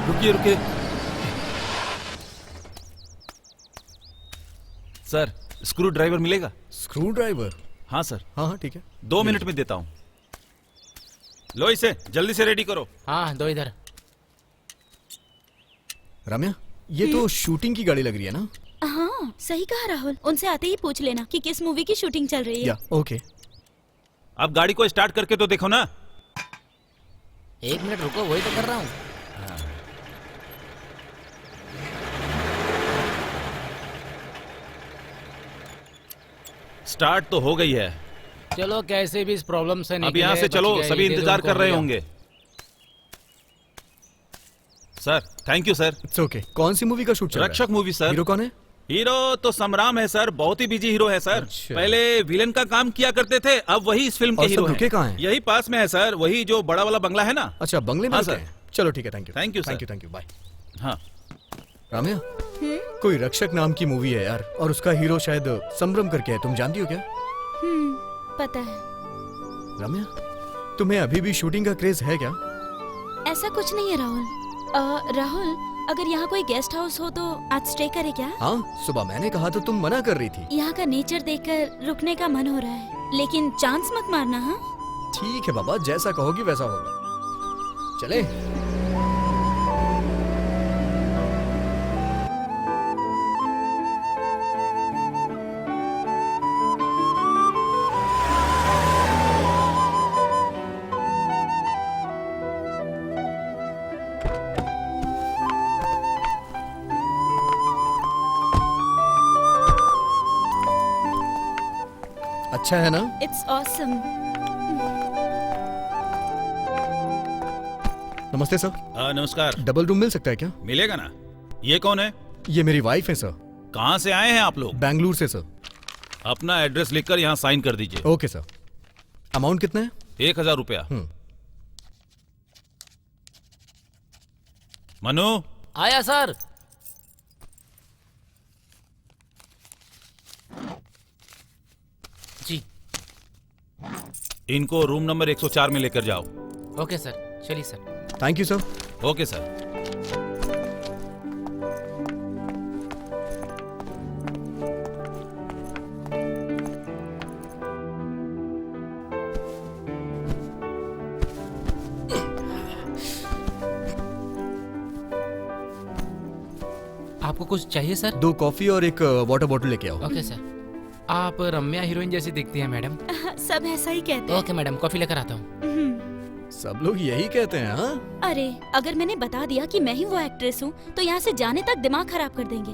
रुकिए रुकिए। सर, स्क्रू ड्राइवर मिलेगा? Screw driver? हाँ सर। हाँ हाँ ठीक है, 2 मिनट में देता हूँ। लो इसे जल्दी से रेडी करो। हाँ, दो इधर। रम्या, ये तो शूटिंग की गाड़ी लग रही है ना? हाँ, सही कहा राहुल। उनसे आते ही पूछ लेना कि किस मूवी की शूटिंग चल रही है। या ओके। अब गाड़ी को स्टार्ट करके तो देखो ना। 1 मिनट रुको, वही तो कर रहा हूँ। स्टार्ट तो हो गई है। चलो कैसे भी इस प्रॉब्लम से अब निकले। यहाँ से चलो, बच गए, सभी ये दे दो इंतजार उनको कर रहे भैया। होंगे। Sir, thank you sir. It's okay. कौन सी मूवी का शूट चल रहा है? रक्षक मूवी सर। हीरो कौन है? हीरो तो समराम है सर, बहुत ही बिजी हीरो है सर। अच्छा। पहले विलन का काम किया करते थे, अब वही इस फिल्म के और सब हीरो रुके कहाँ हैं। हैं? यही पास में है सर, वही जो बड़ा वाला बंगला है ना। अच्छा, बंगले में हाँ, रुके सर। हैं। चलो ठीक है, thank you. Thank you, thank sir. You, thank you, bye. हाँ राम्या, कोई रक्षक नाम की मूवी है यार, और उसका हीरो शायद संभ्रम करके है, तुम जानती हो क्या? पता है। रम्या, तुम्हें अभी भी शूटिंग का क्रेज है क्या? ऐसा कुछ नहीं है राहुल। राहुल, अगर यहाँ कोई गेस्ट हाउस हो तो आज स्टे करे क्या? हाँ, सुबह मैंने कहा तो तुम मना कर रही थी। यहाँ का नेचर देखकर रुकने का मन हो रहा है, लेकिन चांस मत मारना। हाँ ठीक है बाबा, जैसा कहोगी वैसा होगा। चले। अच्छा है ना? It's awesome. नमस्ते सर, नमस्कार। डबल रूम मिल सकता है क्या? मिलेगा ना। ये कौन है? ये मेरी वाइफ है सर। कहाँ से आए हैं आप लोग? बेंगलुरु से सर। अपना एड्रेस लिखकर यहाँ साइन कर दीजिए। Okay sir. अमाउंट कितना है? 1000 रुपया। मनु, आया सर। जी इनको रूम नंबर 104 में लेकर जाओ। ओके सर, चलिए sir. Thank you sir. Okay sir. आपको कुछ चाहिए सर? 2 कॉफी और एक वाटर बॉटल लेके आओ। Okay sir. आप रम्या हीरोइन जैसी दिखती हैं मैडम। सब ऐसा ही कहते हैं। ओके मैडम, कॉफी लेकर आता हूँ। सब लोग यही कहते हैं। हाँ, अरे अगर मैंने बता दिया कि मैं ही वो एक्ट्रेस हूँ तो यहाँ से जाने तक दिमाग खराब कर देंगे।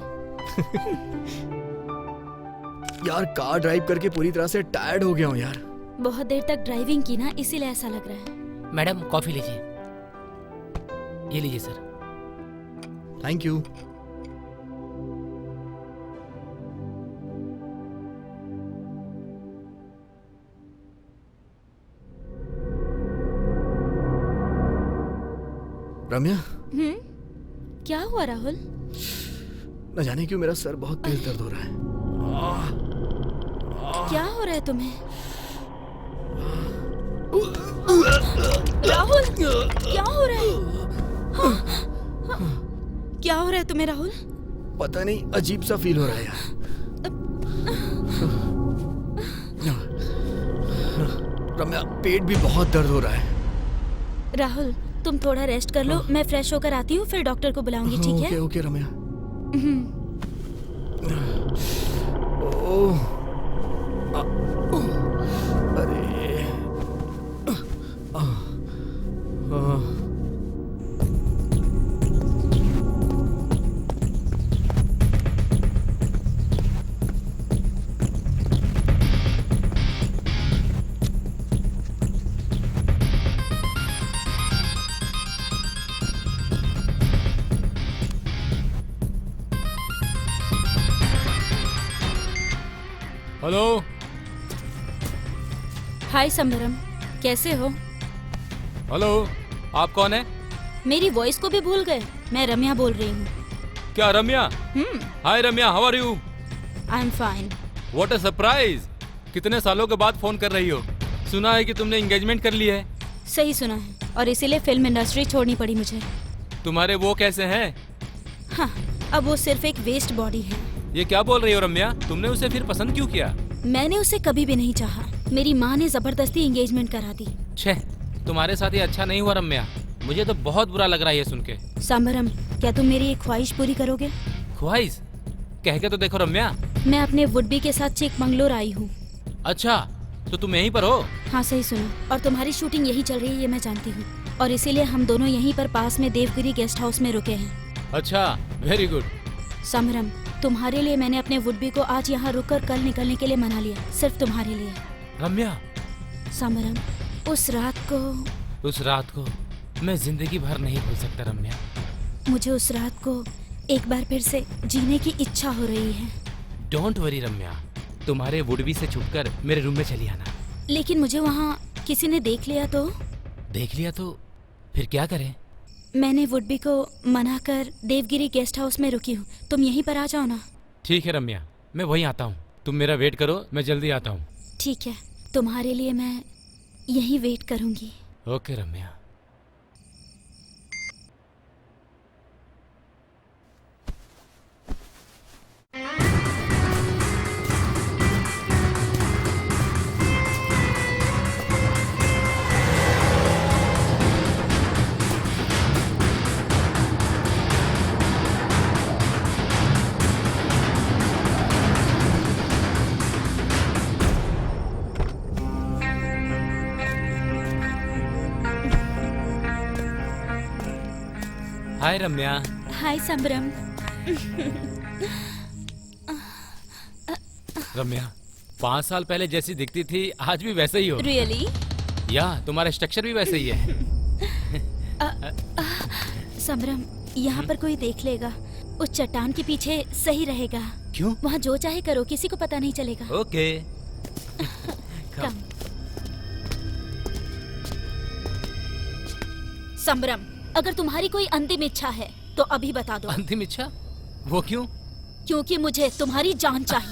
यार कार ड्राइव करके पूरी तरह से टायर्ड हो गया हूँ यार। बहुत देर तक ड्राइविंग की ना, इसीलिए ऐसा लग रहा है। मैडम कॉफी लीजिए। ये लीजिए सर। Thank you. रम्या, क्या हुआ राहुल? न जाने क्यों मेरा सर बहुत तेज दर्द हो रहा है। क्या हो रहा है तुम्हें? राहुल क्या हो रहा है? क्या हो रहा है तुम्हें राहुल? पता नहीं, अजीब सा फील हो रहा है यार। रम्या, पेट भी बहुत दर्द हो रहा है। राहुल तुम थोड़ा रेस्ट कर लो, मैं फ्रेश होकर आती हूँ, फिर डॉक्टर को बुलाऊंगी, ठीक है? ओके ओके रम्या। ओह, अरे हेलो। हाय समरम, कैसे हो? हेलो, आप कौन है? मेरी वॉइस को भी भूल गए? मैं रम्या बोल रही हूँ। क्या Ramya? Hi Ramya, how are you? I am fine. What a surprise! कितने सालों के बाद फोन कर रही हो? सुना है कि तुमने एंगेजमेंट कर ली है। सही सुना है, और इसीलिए फिल्म इंडस्ट्री छोड़नी पड़ी मुझे। तुम्हारे वो कैसे हैं? हाँ, अब वो सिर्फ एक वेस्ट बॉडी है। ये क्या बोल रही हो रम्या? तुमने उसे फिर पसंद क्यों किया? मैंने उसे कभी भी नहीं चाहा। मेरी माँ ने जबरदस्ती एंगेजमेंट करा दी। छे, तुम्हारे साथ ये अच्छा नहीं हुआ रम्या। मुझे तो बहुत बुरा लग रहा है ये सुन के। समरम, क्या तुम मेरी एक ख्वाहिश पूरी करोगे? ख्वाहिश? कह के तो देखो रम्या। मैं अपने वुड-बी के साथ चिकमंगलूर आई हूँ। अच्छा, तो तुम यहीं पर हो? हाँ सही सुना, और तुम्हारी शूटिंग यही चल रही है, ये मैं जानती हूँ, और इसीलिए हम दोनों यहीं पर पास में देवगिरी गेस्ट हाउस में रुके हैं। अच्छा, वेरी गुड। समरम, तुम्हारे लिए मैंने अपने वुड-बी को आज यहाँ रुककर कल निकलने के लिए मना लिया, सिर्फ तुम्हारे लिए। रम्या, समरम, उस रात को मैं जिंदगी भर नहीं भूल सकता रम्या। मुझे उस रात को एक बार फिर से जीने की इच्छा हो रही है। डोंट वरी रम्या, तुम्हारे वुड-बी से छुपकर मेरे रूम में चली आना। लेकिन मुझे वहाँ किसी ने देख लिया तो? देख लिया तो फिर क्या करें? मैंने वुड-बी को मना कर देवगिरी गेस्ट हाउस में रुकी हूँ, तुम यहीं पर आ जाओ ना। ठीक है रम्या, मैं वहीं आता हूँ। तुम मेरा वेट करो, मैं जल्दी आता हूँ। ठीक है, तुम्हारे लिए मैं यहीं वेट करूँगी। ओके रम्या। हाय रम्या। हाय समरम। रम्या, 5 साल पहले जैसी दिखती थी आज भी वैसे ही हो। रियली? या तुम्हारा स्ट्रक्चर भी वैसे ही है। समरम, यहाँ पर कोई देख लेगा। उस चट्टान के पीछे सही रहेगा। क्यों? वहाँ जो चाहे करो, किसी को पता नहीं चलेगा। ओके। कम। समरम, अगर तुम्हारी कोई अंतिम इच्छा है तो अभी बता दो। अंतिम इच्छा? वो क्यों? क्योंकि मुझे तुम्हारी जान चाहिए।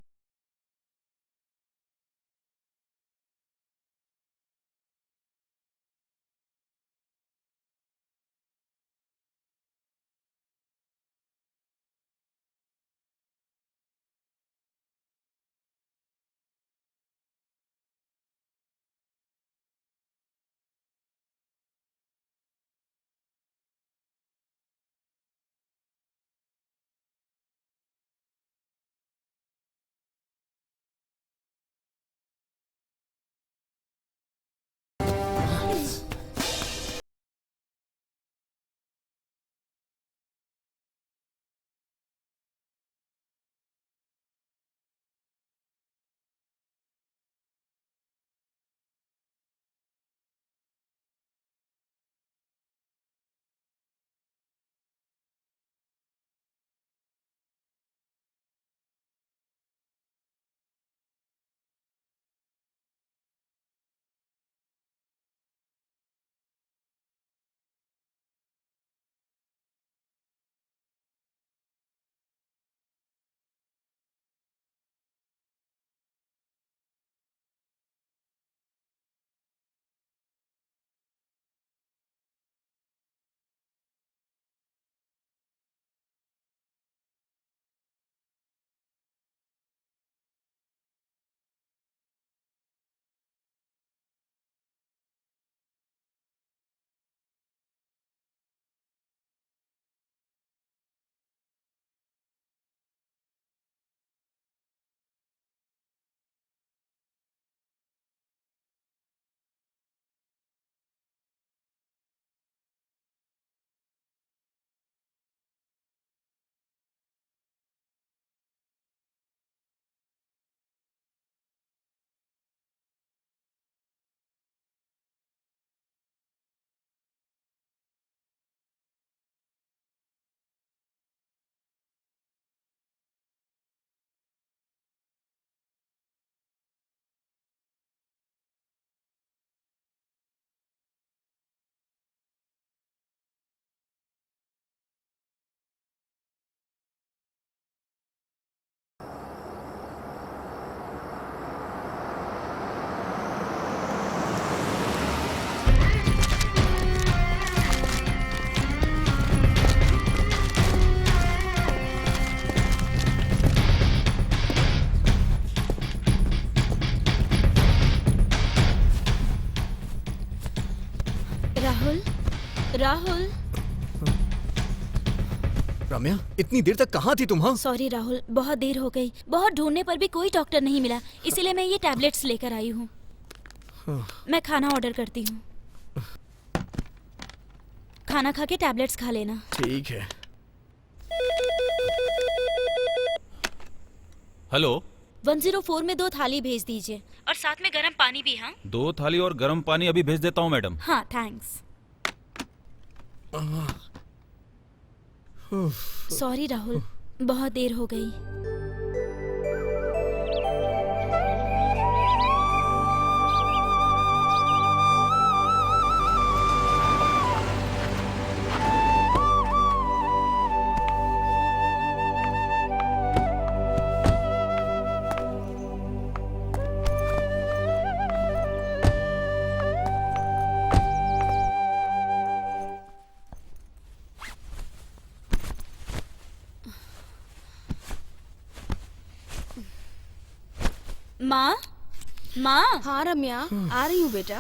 राहुल। रम्या, इतनी देर तक कहाँ थी तुम? हाँ, सॉरी राहुल, बहुत देर हो गई। बहुत ढूंढने पर भी कोई डॉक्टर नहीं मिला, इसीलिए मैं ये टैबलेट्स लेकर आई हूँ। मैं खाना ऑर्डर करती हूँ। खाना खा के टैबलेट्स खा लेना। ठीक है। हेलो, 104 में 2 थाली भेज दीजिए और साथ में गर्म पानी भी। हाँ, 2 थाली और गर्म पानी अभी भेज देता हूँ मैडम। हाँ, थैंक्स। सॉरी राहुल, बहुत देर हो गई। माँ, माँ। हाँ रम्या, आ रही हूँ बेटा।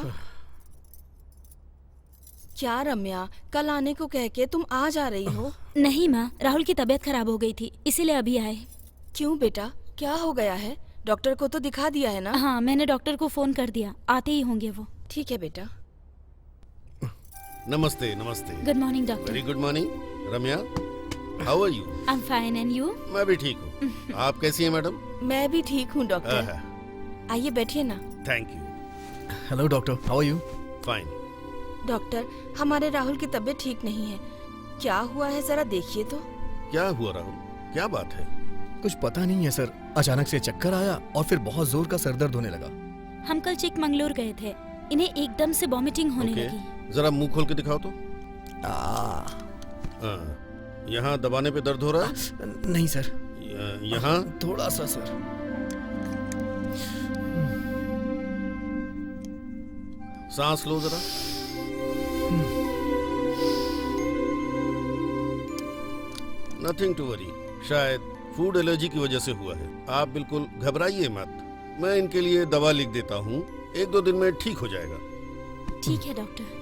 क्या रम्या, कल आने को कह के तुम आज आ रही हो? नहीं माँ, राहुल की तबीयत खराब हो गई थी, इसीलिए अभी आए। क्यों बेटा, क्या हो गया है? डॉक्टर को तो दिखा दिया है ना? हाँ, मैंने डॉक्टर को फोन कर दिया, आते ही होंगे वो। ठीक है बेटा। नमस्ते। नमस्ते। Good morning doctor. Very good morning. Ramya, how are you? I am fine, and you? मैं भी ठीक हूँ। आप कैसी हैं मैडम? मैं भी ठीक हूँ डॉक्टर। आइए बैठिए ना। Thank you. Hello doctor, how are you? Fine. Doctor, हमारे राहुल की तबीयत ठीक नहीं है। क्या हुआ है जरा देखिए तो। क्या हुआ राहुल, क्या बात है? कुछ पता नहीं है सर, अचानक से चक्कर आया और फिर बहुत जोर का सर दर्द होने लगा। हम कल चिकमंगलूर गए थे, इन्हें एकदम से वॉमिटिंग होने ओके, लगी। जरा मुंह खोल के दिखाओ तो। यहाँ दबाने पे दर्द हो रहा है? नहीं सर। यहाँ थोड़ा सा सर। सांस लो जरा। नथिंग टू वरी, शायद फूड एलर्जी की वजह से हुआ है। आप बिल्कुल घबराइए मत, मैं इनके लिए दवा लिख देता हूँ, 1-2 दिन में ठीक हो जाएगा। ठीक है डॉक्टर।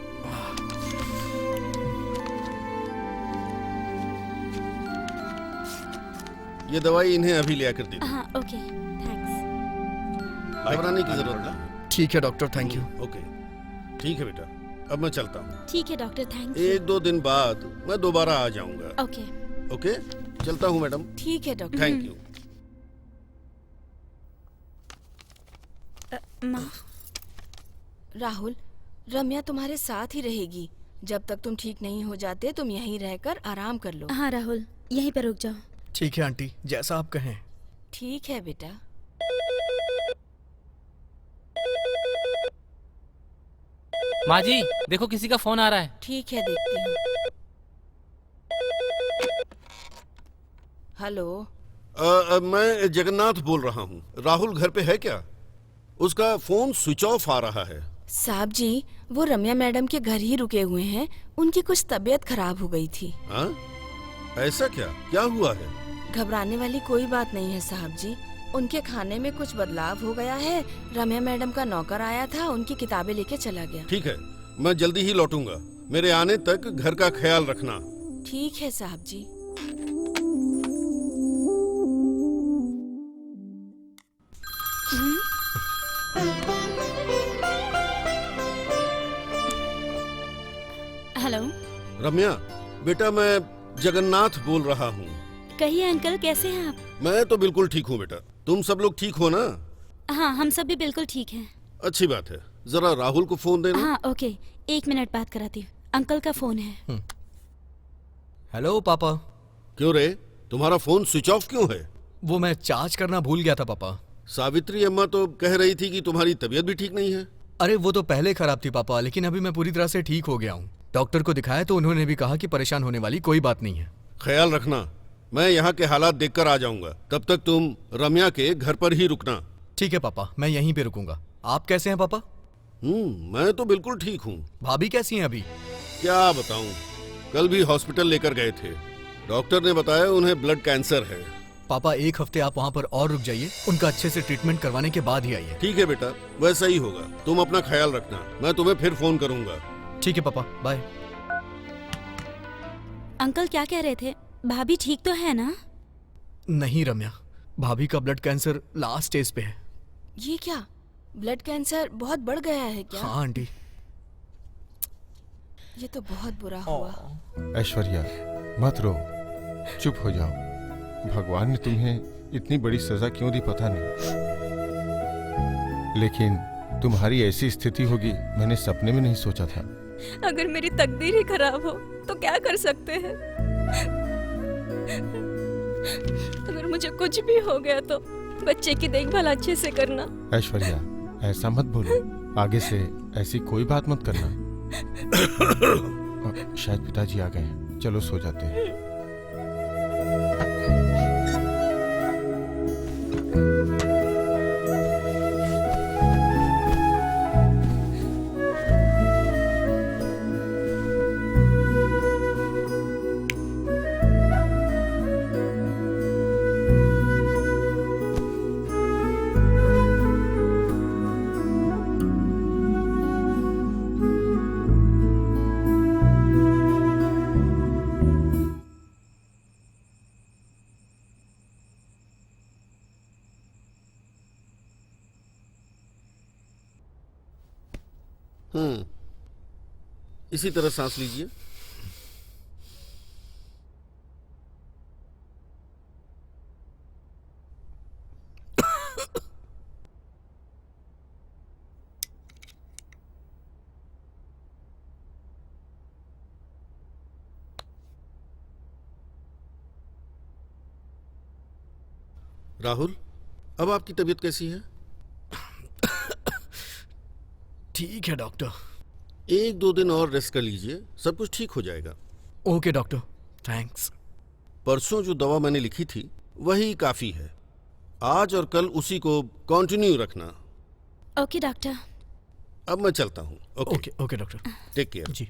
ये दवाई इन्हें अभी ले आकर दे दो। हाँ ओके, थैंक्स। घबराने की जरूरत नहीं। ठीक है डॉक्टर, थैंक यू। ओके, ठीक है बेटा, अब मैं चलता हूँ। ठीक है डॉक्टर, थैंक यू। 1-2 दिन बाद मैं दोबारा आ जाऊंगा। ओके ओके, चलता हूँ मैडम। ठीक है डॉक्टर। Thank you. माँ, राहुल, रम्या तुम्हारे साथ ही रहेगी। जब तक तुम ठीक नहीं हो जाते तुम यहीं रहकर आराम कर लो। हाँ राहुल, यहीं पर रुक जाओ। ठीक है आंटी, जैसा आप कहें। ठीक है बेटा। माँ जी देखो किसी का फोन आ रहा है। ठीक है, देखती हूँ। हेलो। मैं जगन्नाथ बोल रहा हूँ। राहुल घर पे है क्या? उसका फोन स्विच ऑफ आ रहा है। साहब जी, वो रम्या मैडम के घर ही रुके हुए हैं। उनकी कुछ तबीयत खराब हो गई थी। हाँ? ऐसा क्या? क्या हुआ है? घबराने वाली कोई बात नहीं है साहब जी। उनके खाने में कुछ बदलाव हो गया है। रम्या मैडम का नौकर आया था, उनकी किताबें लेके चला गया। ठीक है, मैं जल्दी ही लौटूंगा। मेरे आने तक घर का ख्याल रखना। ठीक है साहब जी। हेलो। रम्या बेटा, मैं जगन्नाथ बोल रहा हूँ। कहिए अंकल, कैसे हैं आप? मैं तो बिल्कुल ठीक हूँ बेटा। तुम सब लोग ठीक हो ना? हाँ, हम सब भी बिल्कुल ठीक हैं। अच्छी बात है। जरा राहुल को फोन देना। हाँ ओके, 1 मिनट बात कराती हूँ। अंकल का फोन है। हेलो पापा। क्यों रे, तुम्हारा फोन स्विच ऑफ क्यों है? वो मैं चार्ज करना भूल गया था पापा। सावित्री अम्मा तो कह रही थी कि तुम्हारी तबीयत भी ठीक नहीं है। अरे वो तो पहले खराब थी पापा, लेकिन अभी मैं पूरी तरह से ठीक हो गया हूँ। डॉक्टर को दिखाया तो उन्होंने भी कहा कि परेशान होने वाली कोई बात नहीं है। ख्याल रखना, मैं यहाँ के हालात देखकर आ जाऊंगा। तब तक तुम रम्या के घर पर ही रुकना। ठीक है पापा, मैं यहीं पे रुकूंगा। आप कैसे हैं पापा? मैं तो बिल्कुल ठीक हूँ। भाभी कैसी हैं अभी? क्या बताऊँ, कल भी हॉस्पिटल लेकर गए थे। डॉक्टर ने बताया उन्हें ब्लड कैंसर है। पापा 1 हफ्ते आप वहाँ पर और रुक जाइए, उनका अच्छे से ट्रीटमेंट करवाने के बाद ही आइए। ठीक है बेटा, वैसा ही होगा। तुम अपना ख्याल रखना, मैं तुम्हें फिर फोन करूंगा। ठीक है पापा, बाय। अंकल क्या कह रहे थे? भाभी ठीक तो है ना? नहीं रम्या, भाभी का ब्लड कैंसर लास्ट स्टेज पे है। ये क्या, ब्लड कैंसर बहुत बढ़ गया है क्या? हाँ आंटी। ये तो बहुत बुरा हुआ। ऐश्वर्या मत रो, चुप हो जाओ। भगवान ने तुम्हें इतनी बड़ी सजा क्यों दी पता नहीं, लेकिन तुम्हारी ऐसी स्थिति होगी मैंने सपने में नहीं सोचा था। अगर मेरी तकदीर ही खराब हो तो क्या कर सकते हैं? अगर मुझे कुछ भी हो गया तो बच्चे की देखभाल अच्छे से करना। ऐश्वर्या ऐसा मत बोलो, आगे से ऐसी कोई बात मत करना। शायद पिताजी आ गए हैं, चलो सो जाते हैं। इसी तरह सांस लीजिए। राहुल, अब आपकी तबीयत कैसी है? ठीक है डॉक्टर। 1-2 दिन और रेस्ट कर लीजिए, सब कुछ ठीक हो जाएगा। Okay doctor, thanks. परसों जो दवा मैंने लिखी थी वही काफी है। आज और कल उसी को कंटिन्यू रखना। Okay doctor. अब मैं चलता हूँ। Okay okay doctor. Take care. जी,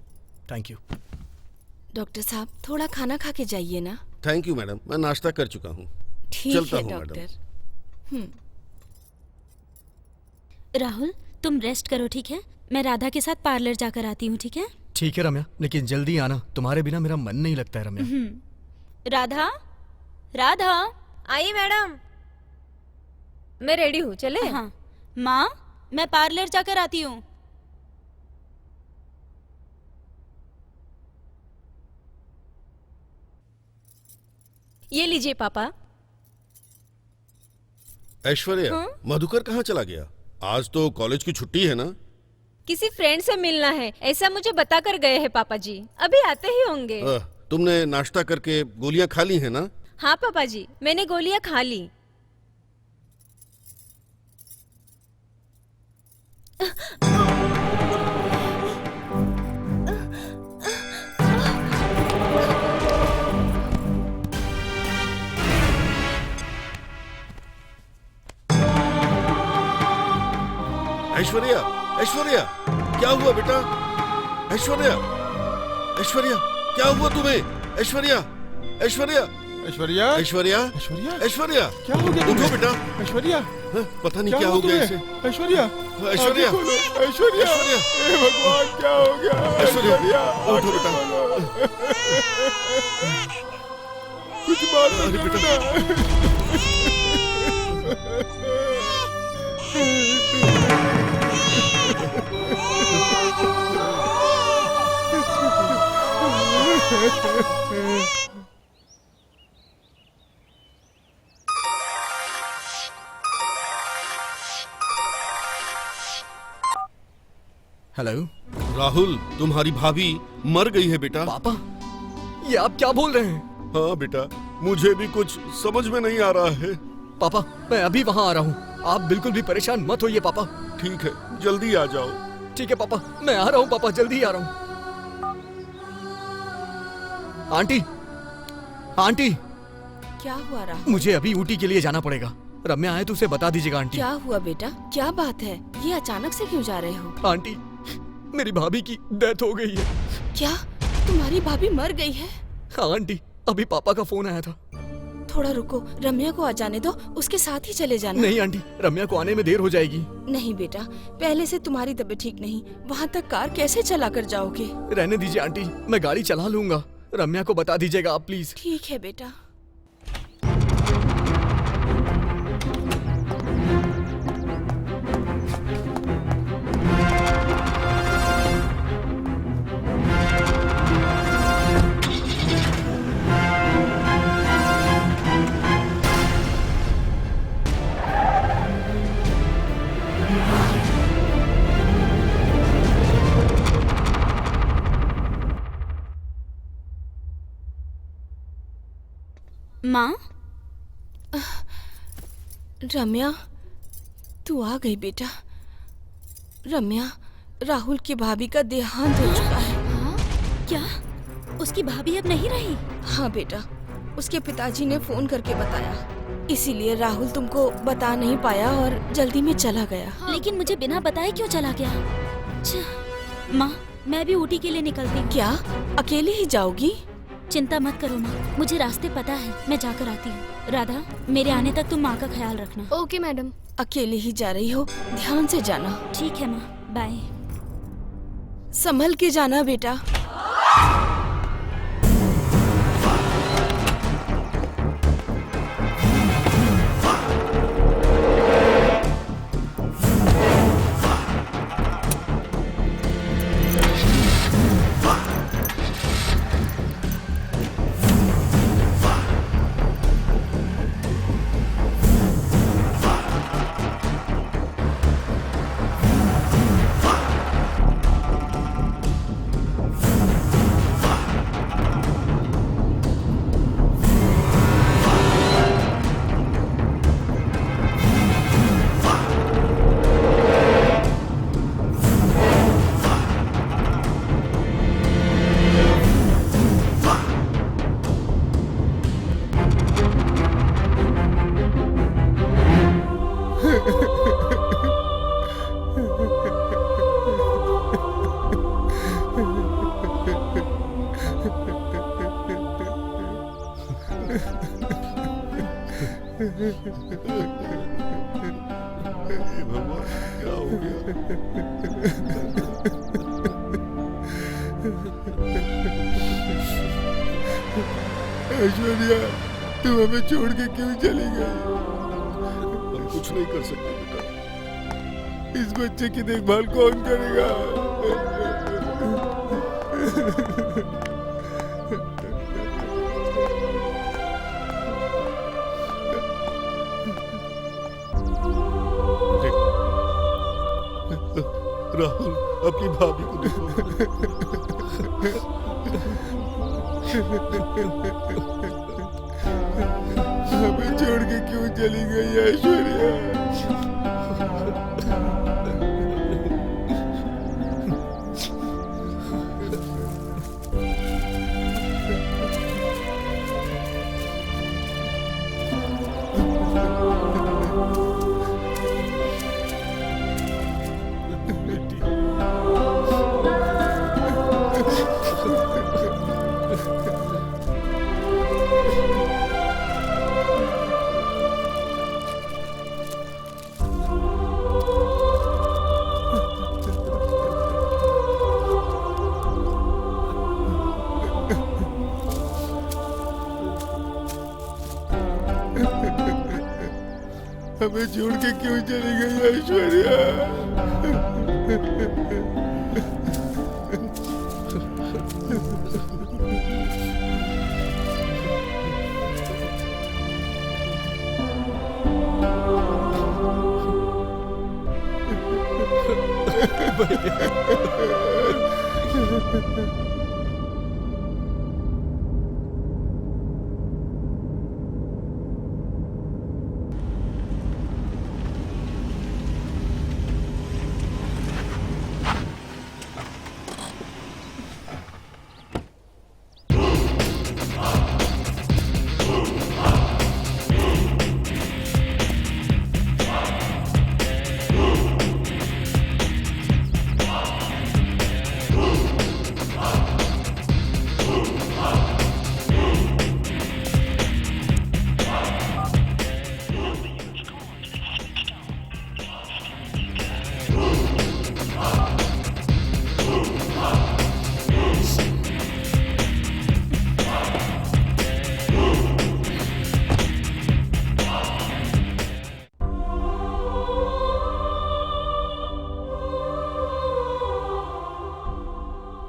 थैंक यू। डॉक्टर साहब थोड़ा खाना खा के जाइए ना। थैंक यू मैडम, मैं नाश्ता कर चुका हूँ। ठीक चलता है हूँ डॉक्टर। राहुल तुम रेस्ट करो, ठीक है? मैं राधा के साथ पार्लर जाकर आती हूँ, ठीक है? ठीक है रम्या, लेकिन जल्दी आना, तुम्हारे बिना मेरा मन नहीं लगता है रम्या। राधा, राधा। आइए मैडम, मैं रेडी हूँ, चले? हाँ माँ, मैं पार्लर जाकर आती हूँ। ये लीजिए पापा। ऐश्वर्या, मधुकर कहाँ चला गया? आज तो कॉलेज की छुट्टी है ना? किसी फ्रेंड से मिलना है, ऐसा मुझे बता कर गए हैं पापा जी। अभी आते ही होंगे। तुमने नाश्ता करके गोलियां खा ली है ना? हाँ पापा जी, मैंने गोलियां खा ली। ऐश्वर्या, ऐश्वर्या, क्या हुआ बेटा? ऐश्वर्या, ऐश्वर्या, क्या हुआ तुम्हें? ऐश्वर्या, ऐश्वर्या, ऐश्वर्या, ऐश्वर्या, ऐश्वर्या, ऐश्वर्या, क्या हो गया उठो तुम्हें? बेटा। ऐश्वर्या, पता नहीं क्या हो गया इसे। ऐश्वर्या, ऐश्वर्या, ऐश्वर्या, हे भगवान, क्या हो गया? ऐश्वर्या, उठो बेटा। कुछ बात नहीं बेटा। हेलो राहुल, तुम्हारी भाभी मर गई है बेटा। पापा, ये आप क्या बोल रहे हैं? हाँ बेटा, मुझे भी कुछ समझ में नहीं आ रहा है। पापा, मैं अभी वहाँ आ रहा हूँ, आप बिल्कुल भी परेशान मत होइए पापा। ठीक है, जल्दी आ जाओ। ठीक है पापा, मैं आ रहा हूँ पापा, जल्दी आ रहा हूँ। आंटी, आंटी, क्या हुआ राहुल? मुझे अभी ऊटी के लिए जाना पड़ेगा। रम्या आए तो उसे बता दीजिएगा आंटी। क्या हुआ बेटा? क्या बात है? ये अचानक से क्यों जा रहे हो? आंटी, मेरी भाभी की डेथ हो गई है। क्या तुम्हारी भाभी मर गई है? हाँ आंटी, अभी पापा का फोन आया था। थोड़ा रुको, रम्या को आ जाने दो, उसके साथ ही चले जाना। नहीं आंटी, रम्या को आने में देर हो जाएगी। नहीं बेटा, पहले से तुम्हारी तबीयत ठीक नहीं, वहाँ तक कार कैसे चला कर जाओगे? रहने दीजिए आंटी, मैं गाड़ी चला लूंगा। रम्या को बता दीजिएगा आप प्लीज। ठीक है बेटा। माँ, रम्या, तू आ गई बेटा। रम्या, राहुल की भाभी का देहांत हो चुका है। हाँ? क्या उसकी भाभी अब नहीं रही? हाँ बेटा, उसके पिताजी ने फोन करके बताया, इसीलिए राहुल तुमको बता नहीं पाया और जल्दी में चला गया। लेकिन मुझे बिना बताए क्यों चला गया? अच्छा। माँ, मैं भी ऊटी के लिए निकलती हूँ। क्या अकेले ही जाओगी? चिंता मत करो माँ, मुझे रास्ते पता है, मैं जाकर आती हूँ। राधा, मेरे आने तक तुम माँ का ख्याल रखना। Okay madam. अकेले ही जा रही हो, ध्यान से जाना। ठीक है माँ, बाय। संभल के जाना बेटा। हे भगवान, क्या हो गया? ऐश्वर्या, तुम हमें छोड़ के क्यों चली गई? हम कुछ नहीं कर सकते बेटा। इस बच्चे की देखभाल कौन करेगा? राहुल, अपनी भाभी को देखो। हमें छोड़ के क्यों चली गई ऐश्वर्या? हमें छोड़ के क्यों चली गई ऐश्वर्या?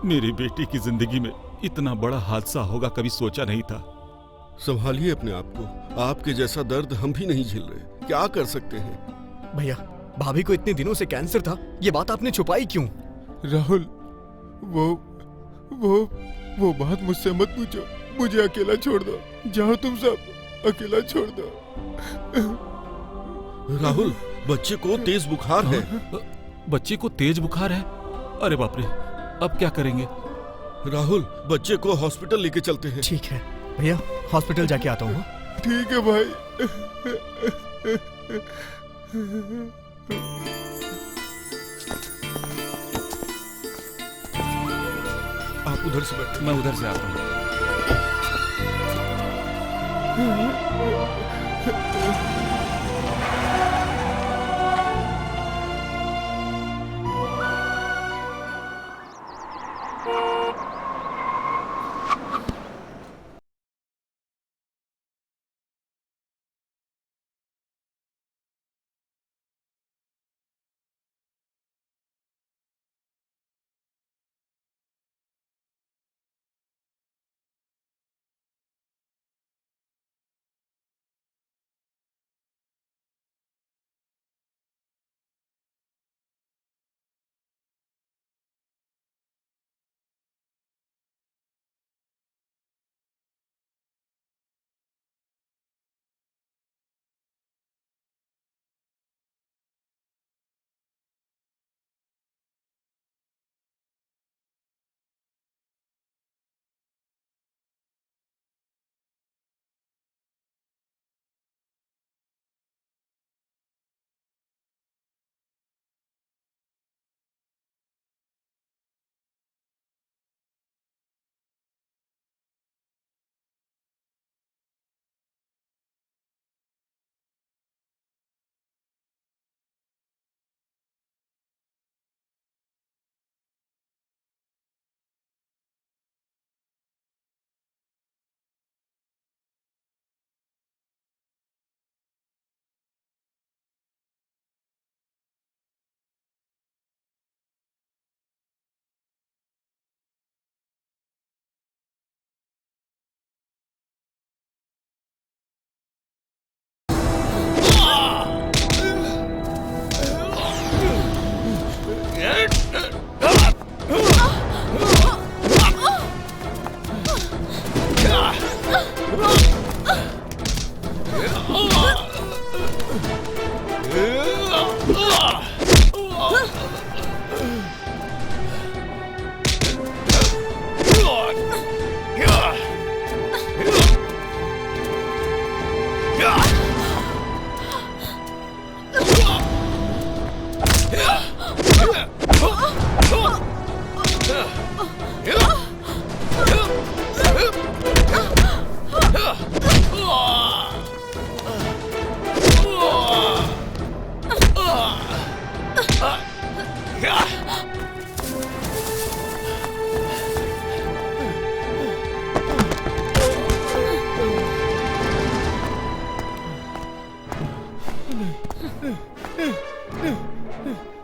मेरी बेटी की जिंदगी में इतना बड़ा हादसा होगा कभी सोचा नहीं था। संभालिए अपने आप को। आपके जैसा दर्द हम भी नहीं झेल रहे। क्या कर सकते हैं? भैया, भाभी को इतने दिनों से कैंसर था, ये बात आपने छुपाई क्यों? राहुल, वो बात मुझसे मत पूछो। मुझे अकेला छोड़ दो। जाओ तुम सब, अकेला छोड़ दो। राहुल, बच्चे को तेज बुखार है। बच्चे को तेज बुखार है? अरे बाप रे, अब क्या करेंगे? राहुल, बच्चे को हॉस्पिटल लेके चलते हैं। ठीक है भैया, हॉस्पिटल जाके आता हूँ। ठीक है भाई। आप उधर से बैठे। मैं उधर से आता हूँ।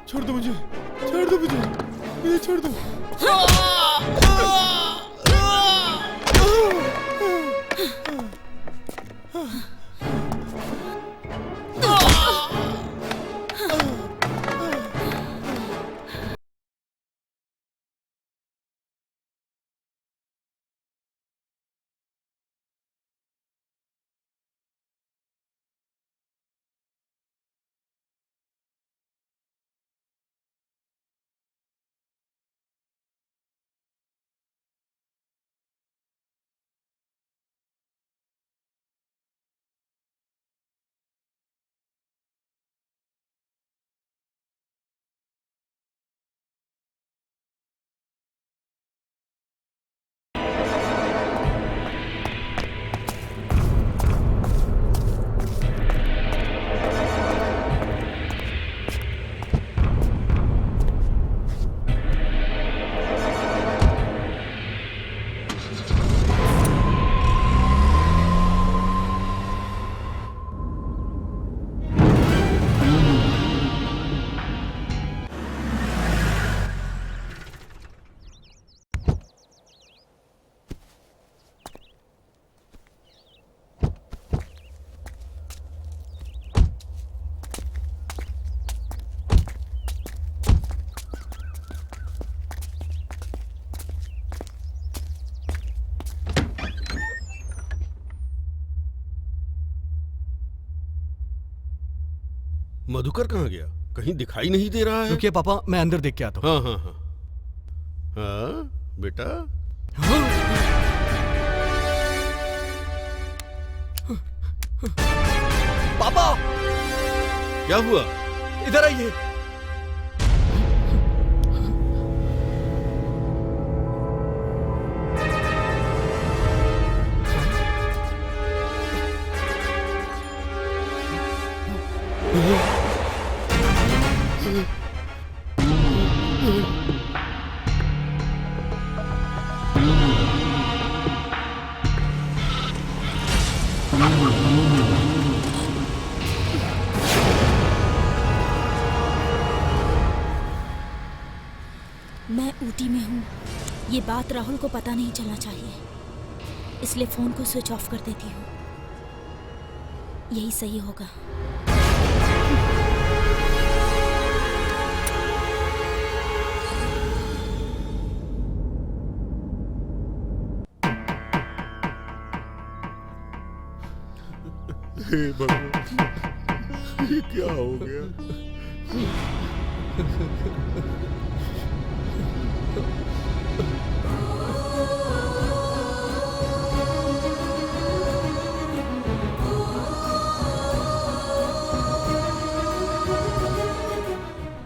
छोड़ दो मुझे, छोड़ दो मुझे छोड़ दो। मधुकर कहाँ गया? कहीं दिखाई नहीं दे रहा है। रुकिए पापा, मैं अंदर देख के आता हूँ। हाँ हाँ हाँ हाँ बेटा। पापा क्या हुआ? इधर आइए। मैं ऊटी में हूँ, ये बात राहुल को पता नहीं चलना चाहिए, इसलिए फोन को स्विच ऑफ कर देती हूँ। यही सही होगा। हे भगवान, ये क्या हो गया?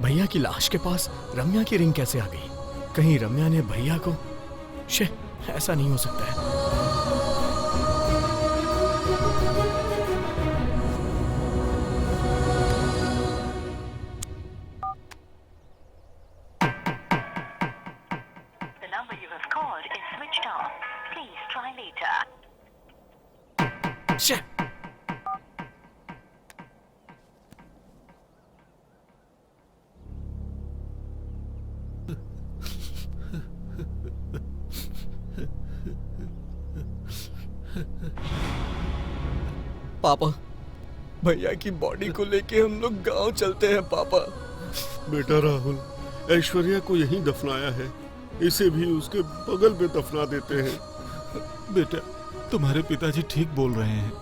भैया की लाश के पास रम्या की रिंग कैसे आ गई? कहीं रम्या ने भैया को... शे, ऐसा नहीं हो सकता है। पापा, भैया की बॉडी को लेके हम लोग गांव चलते हैं पापा। बेटा राहुल, ऐश्वर्या को यहीं दफनाया है, इसे भी उसके बगल में दफना देते हैं। बेटा, तुम्हारे पिताजी ठीक बोल रहे हैं।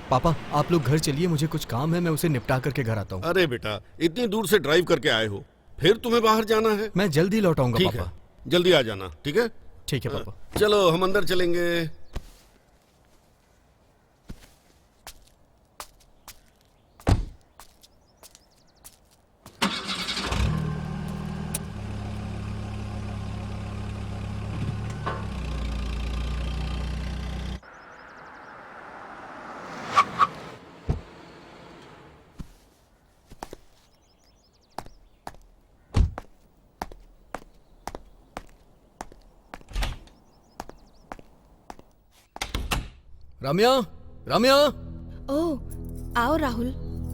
पापा, आप लोग घर चलिए, मुझे कुछ काम है, मैं उसे निपटा करके घर आता हूँ। अरे बेटा, इतनी दूर से ड्राइव करके आए हो, फिर तुम्हें बाहर जाना है? मैं जल्दी लौट आऊंगा ठीक पापा। है, जल्दी आ जाना, ठीक है? ठीक है पापा। चलो हम अंदर चलेंगे। रम्या, रम्या, ओह आओ राहुल।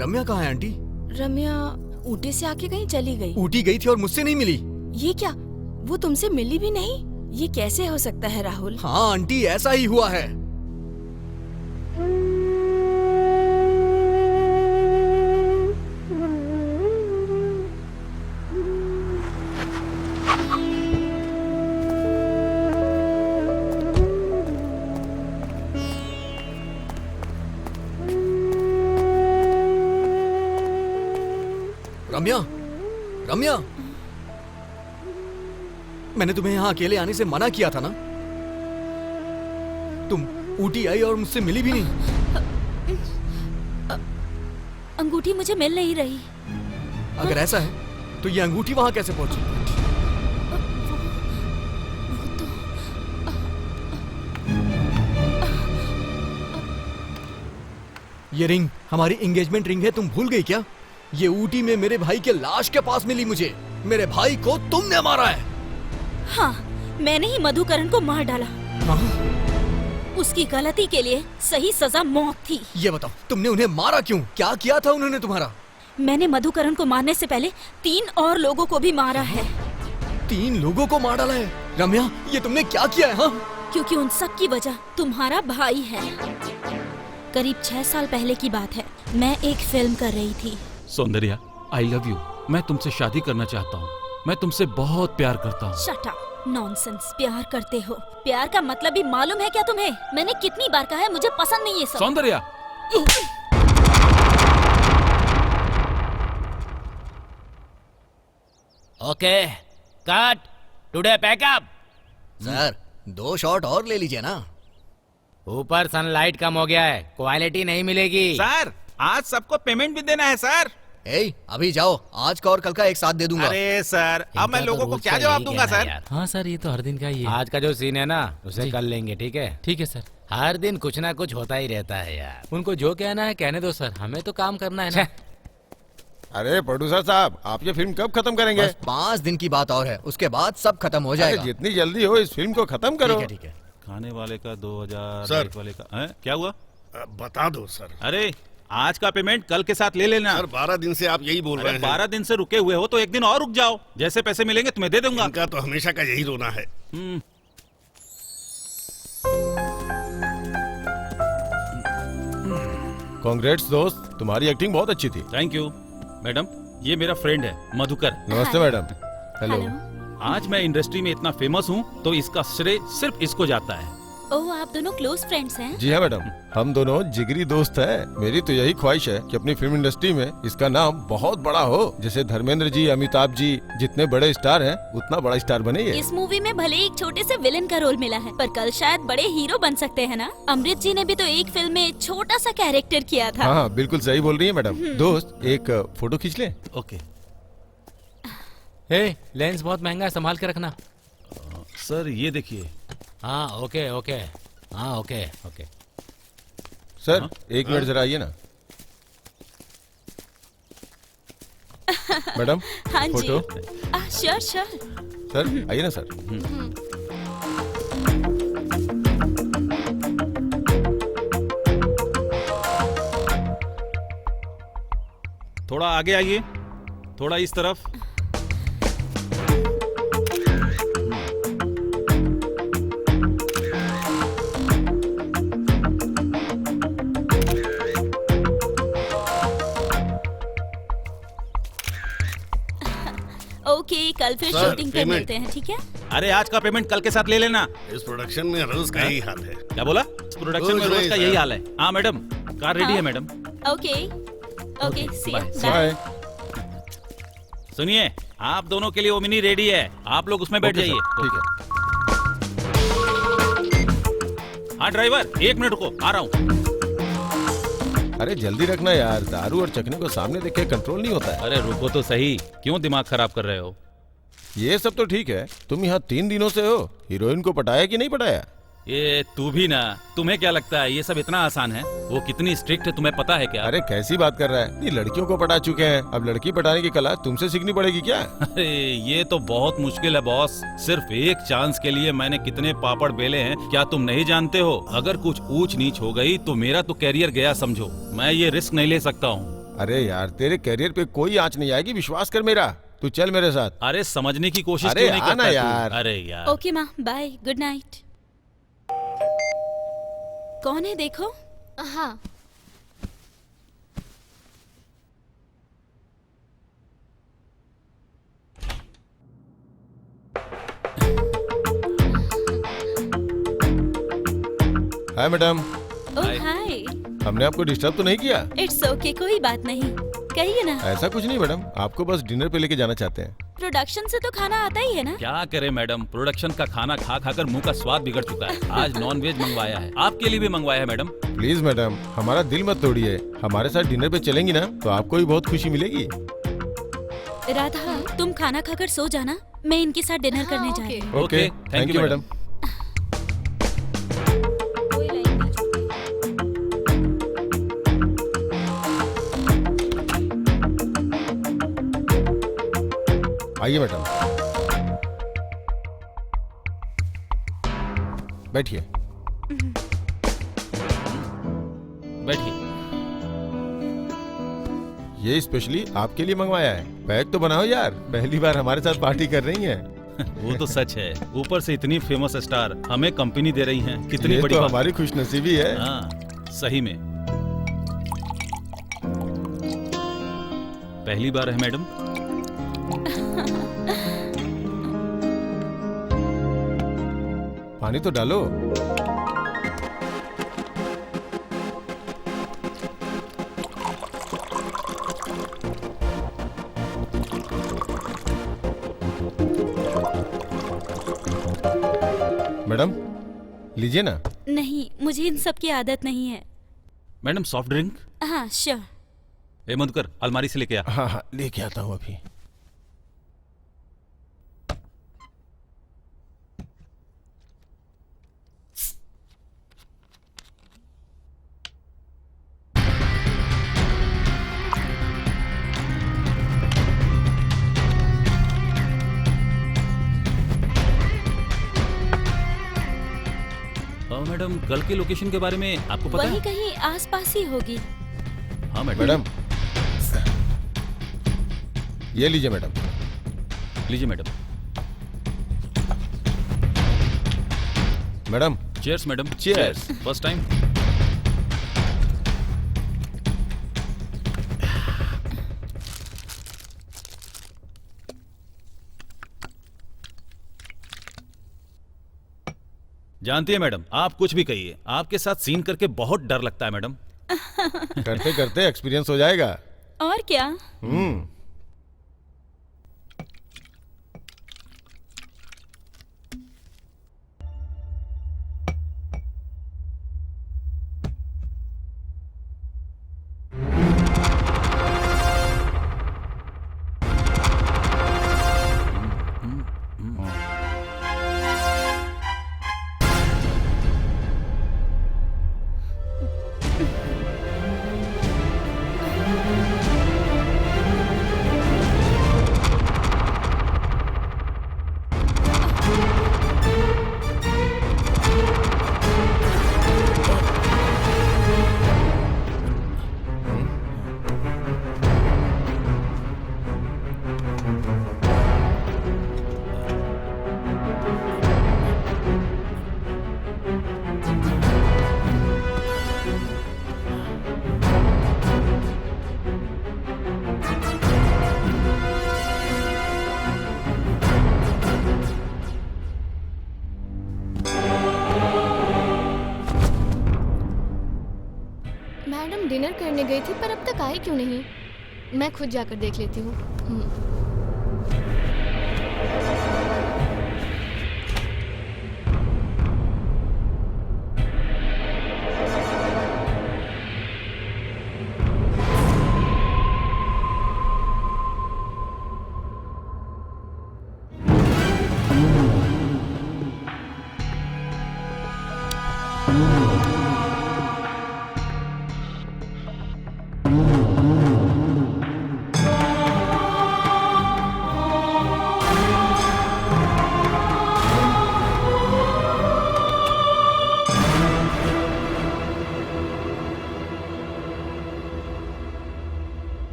रम्या कहाँ है आंटी? रम्या ऊटी से आके कहीं चली गई। ऊटी गई थी और मुझसे नहीं मिली। ये क्या, वो तुमसे मिली भी नहीं? ये कैसे हो सकता है राहुल? हाँ आंटी, ऐसा ही हुआ है। रम्या, रम्या, मैंने तुम्हें यहाँ अकेले आने से मना किया था ना? तुम ऊटी आई और मुझसे मिली भी नहीं। अंगूठी मुझे मिल नहीं रही। अगर ऐसा है तो ये अंगूठी वहां कैसे पहुंची? ये रिंग हमारी एंगेजमेंट रिंग है, तुम भूल गई क्या? ये ऊटी में मेरे भाई के लाश के पास मिली मुझे। मेरे भाई को तुमने मारा है। हाँ, मैंने ही मधुकरण को मार डाला। उसकी गलती के लिए सही सजा मौत थी। ये बताओ, तुमने उन्हें मारा क्यों? क्या किया था उन्होंने तुम्हारा? मैंने मधुकरण को मारने से पहले 3 और लोगों को भी मारा है। 3 लोगों को मार डाला है? रम्या, ये तुमने क्या किया है? हाँ? क्योंकि उन सब की वजह तुम्हारा भाई है। करीब 6 साल पहले की बात है, मैं एक फिल्म कर रही थी। सौंदर्या, आई लव यू। मैं तुमसे शादी करना चाहता हूँ। मैं तुमसे बहुत प्यार करता हूँ। Shut up, nonsense. प्यार करते हो? प्यार का मतलब भी मालूम है क्या तुम्हें? मैंने कितनी बार कहा है मुझे पसंद नहीं है सब। Soundarya, okay cut, today pack up. Sir 2 shot और ले लीजिए ना। ऊपर सनलाइट कम हो गया है, क्वालिटी नहीं मिलेगी। सर आज सबको पेमेंट भी देना है सर। अभी जाओ, आज का और कल का एक साथ दे दूंगा। अरे सर, अब मैं लोगों को क्या जवाब दूंगा सर? हाँ सर, ये तो हर दिन का ही है। आज का जो सीन है ना, उसे कल लेंगे, ठीक है? ठीक है सर। हर दिन कुछ ना कुछ होता ही रहता है यार। उनको जो कहना है कहने दो सर, हमें तो काम करना है ना। अरे प्रोड्यूसर साहब, आप ये फिल्म कब खत्म करेंगे? बस 5 दिन की बात और है, उसके बाद सब खत्म हो जाएगा। जितनी जल्दी हो इस फिल्म को खत्म करो। ठीक है। खाने वाले का 2000, सर। लाइट वाले का है? क्या हुआ? बता दो सर। अरे आज का पेमेंट कल के साथ ले लेना। सर 12 दिन से आप यही बोल रहे हैं। 12 दिन से रुके हुए हो तो एक दिन और रुक जाओ, जैसे पैसे मिलेंगे तुम्हें दे दूंगा। इनका तो हमेशा का यही रोना है। कांग्रेट्स दोस्त, तुम्हारी एक्टिंग बहुत अच्छी थी। Thank you madam. ये मेरा फ्रेंड है मधुकर। नमस्ते मैडम। हेलो। आज मैं इंडस्ट्री में इतना फेमस हूँ तो इसका श्रेय सिर्फ इसको जाता है। ओह, आप दोनों क्लोज फ्रेंड्स हैं? जी हाँ मैडम, हम दोनों जिगरी दोस्त हैं। मेरी तो यही ख्वाहिश है कि अपनी फिल्म इंडस्ट्री में इसका नाम बहुत बड़ा हो। जैसे धर्मेंद्र जी, अमिताभ जी जितने बड़े स्टार हैं, उतना बड़ा स्टार बने ये। इस मूवी में भले एक छोटे से विलेन का रोल मिला है, पर कल शायद बड़े हीरो बन सकते हैं ना? अमृत जी ने भी तो एक फिल्म में छोटा सा कैरेक्टर किया था। हाँ बिल्कुल सही बोल रही है मैडम। दोस्त, एक फोटो खींच ले। ओके। लेंस बहुत महंगा है, संभाल के रखना। सर ये देखिए। हाँ ओके ओके, हाँ ओके ओके। सर एक मिनट जरा आइए ना। मैडम हाँ जी। फोटो। Sure sure. सर आइए ना सर। थोड़ा आगे आइए, थोड़ा इस तरफ। ओके, कल फिर सर, शूटिंग पे पेमेंट। मिलते हैं, ठीक है? अरे आज का पेमेंट कल के साथ ले लेना। इस प्रोडक्शन में रोज का यही हाल है। क्या बोला? इस प्रोडक्शन में रोज रोज का सर। यही हाल है। हाँ मैडम, कार रेडी है madam. Okay okay, see you, bye. Bye. सुनिए, आप दोनों के लिए ओमिनी रेडी है, आप लोग उसमें बैठ ओके जाइए। सर, ठीक है। हाँ ड्राइवर, 1 मिनट रुको, आ रहा हूँ। अरे जल्दी रखना यार, दारू और चखने को सामने देख के कंट्रोल नहीं होता है। अरे रुको तो सही, क्यों दिमाग खराब कर रहे हो? ये सब तो ठीक है, तुम यहाँ 3 दिनों से हो, हीरोइन को पटाया कि नहीं पटाया? ये तू भी ना, तुम्हें क्या लगता है ये सब इतना आसान है? वो कितनी स्ट्रिक्ट है तुम्हें पता है क्या? अरे कैसी बात कर रहा है, ये लड़कियों को पटा चुके हैं, अब लड़की पटाने की कला तुमसे सीखनी पड़ेगी क्या? अरे ये तो बहुत मुश्किल है बॉस। सिर्फ एक चांस के लिए मैंने कितने पापड़ बेले हैं, क्या तुम नहीं जानते हो? अगर कुछ ऊंच नीच हो गई तो मेरा तो कैरियर गया समझो। मैं ये रिस्क नहीं ले सकता हूँ। अरे यार तेरे कैरियर पे कोई आंच नहीं आएगी, विश्वास कर मेरा। तू चल मेरे साथ। अरे समझने की कोशिश अरे क्यों नहीं आना करता यार। तू? अरे यार ओके माँ, बाय, गुड नाइट। कौन है देखो? हाँ हाय मैडम, ओह हाय। हमने आपको डिस्टर्ब तो नहीं किया? इट्स ओके, कोई बात नहीं, कहिए ना। ऐसा कुछ नहीं मैडम, आपको बस डिनर पे लेके जाना चाहते हैं। प्रोडक्शन से तो खाना आता ही है ना? क्या करे मैडम, प्रोडक्शन का खाना खा खाकर मुंह का स्वाद बिगड़ चुका है। आज नॉन वेज मंगवाया है, आपके लिए भी मंगवाया है मैडम। प्लीज मैडम, हमारा दिल मत तोड़िए, हमारे साथ डिनर पे चलेंगी ना तो आपको भी बहुत खुशी मिलेगी। राधा, तुम खाना खाकर सो जाना, मैं इनके साथ डिनर हाँ, करने जा ओके। रही हूँ। Okay, thank you madam. आइए मैडम, बैठिए। बैठिए। ये स्पेशली आपके लिए मंगवाया है, पैक तो बनाओ यार, पहली बार हमारे साथ पार्टी कर रही हैं। वो तो सच है, ऊपर से इतनी फेमस स्टार हमें कंपनी दे रही हैं, कितनी ये बड़ी तो बात। हमारी खुशनसीबी है। हाँ सही में पहली बार है मैडम। पानी तो डालो। मैडम लीजिए ना। नहीं, मुझे इन सब की आदत नहीं है। Madam soft drink. हाँ श्योर। ए मधुकर, अलमारी से लेके आ। हाँ हाँ लेके आता हूँ अभी। मैडम कल के लोकेशन के बारे में आपको पता वही है? कहीं आसपास ही होगी। हाँ मैडम ये लीजिए मैडम। लीजिए madam. Madam cheers madam. Cheers। First time. जानती है मैडम, आप कुछ भी कहिए, आपके साथ सीन करके बहुत डर लगता है मैडम। करते करते एक्सपीरियंस हो जाएगा। और क्या? मैडम डिनर करने गई थी पर अब तक आई क्यों नहीं? मैं खुद जाकर देख लेती हूँ।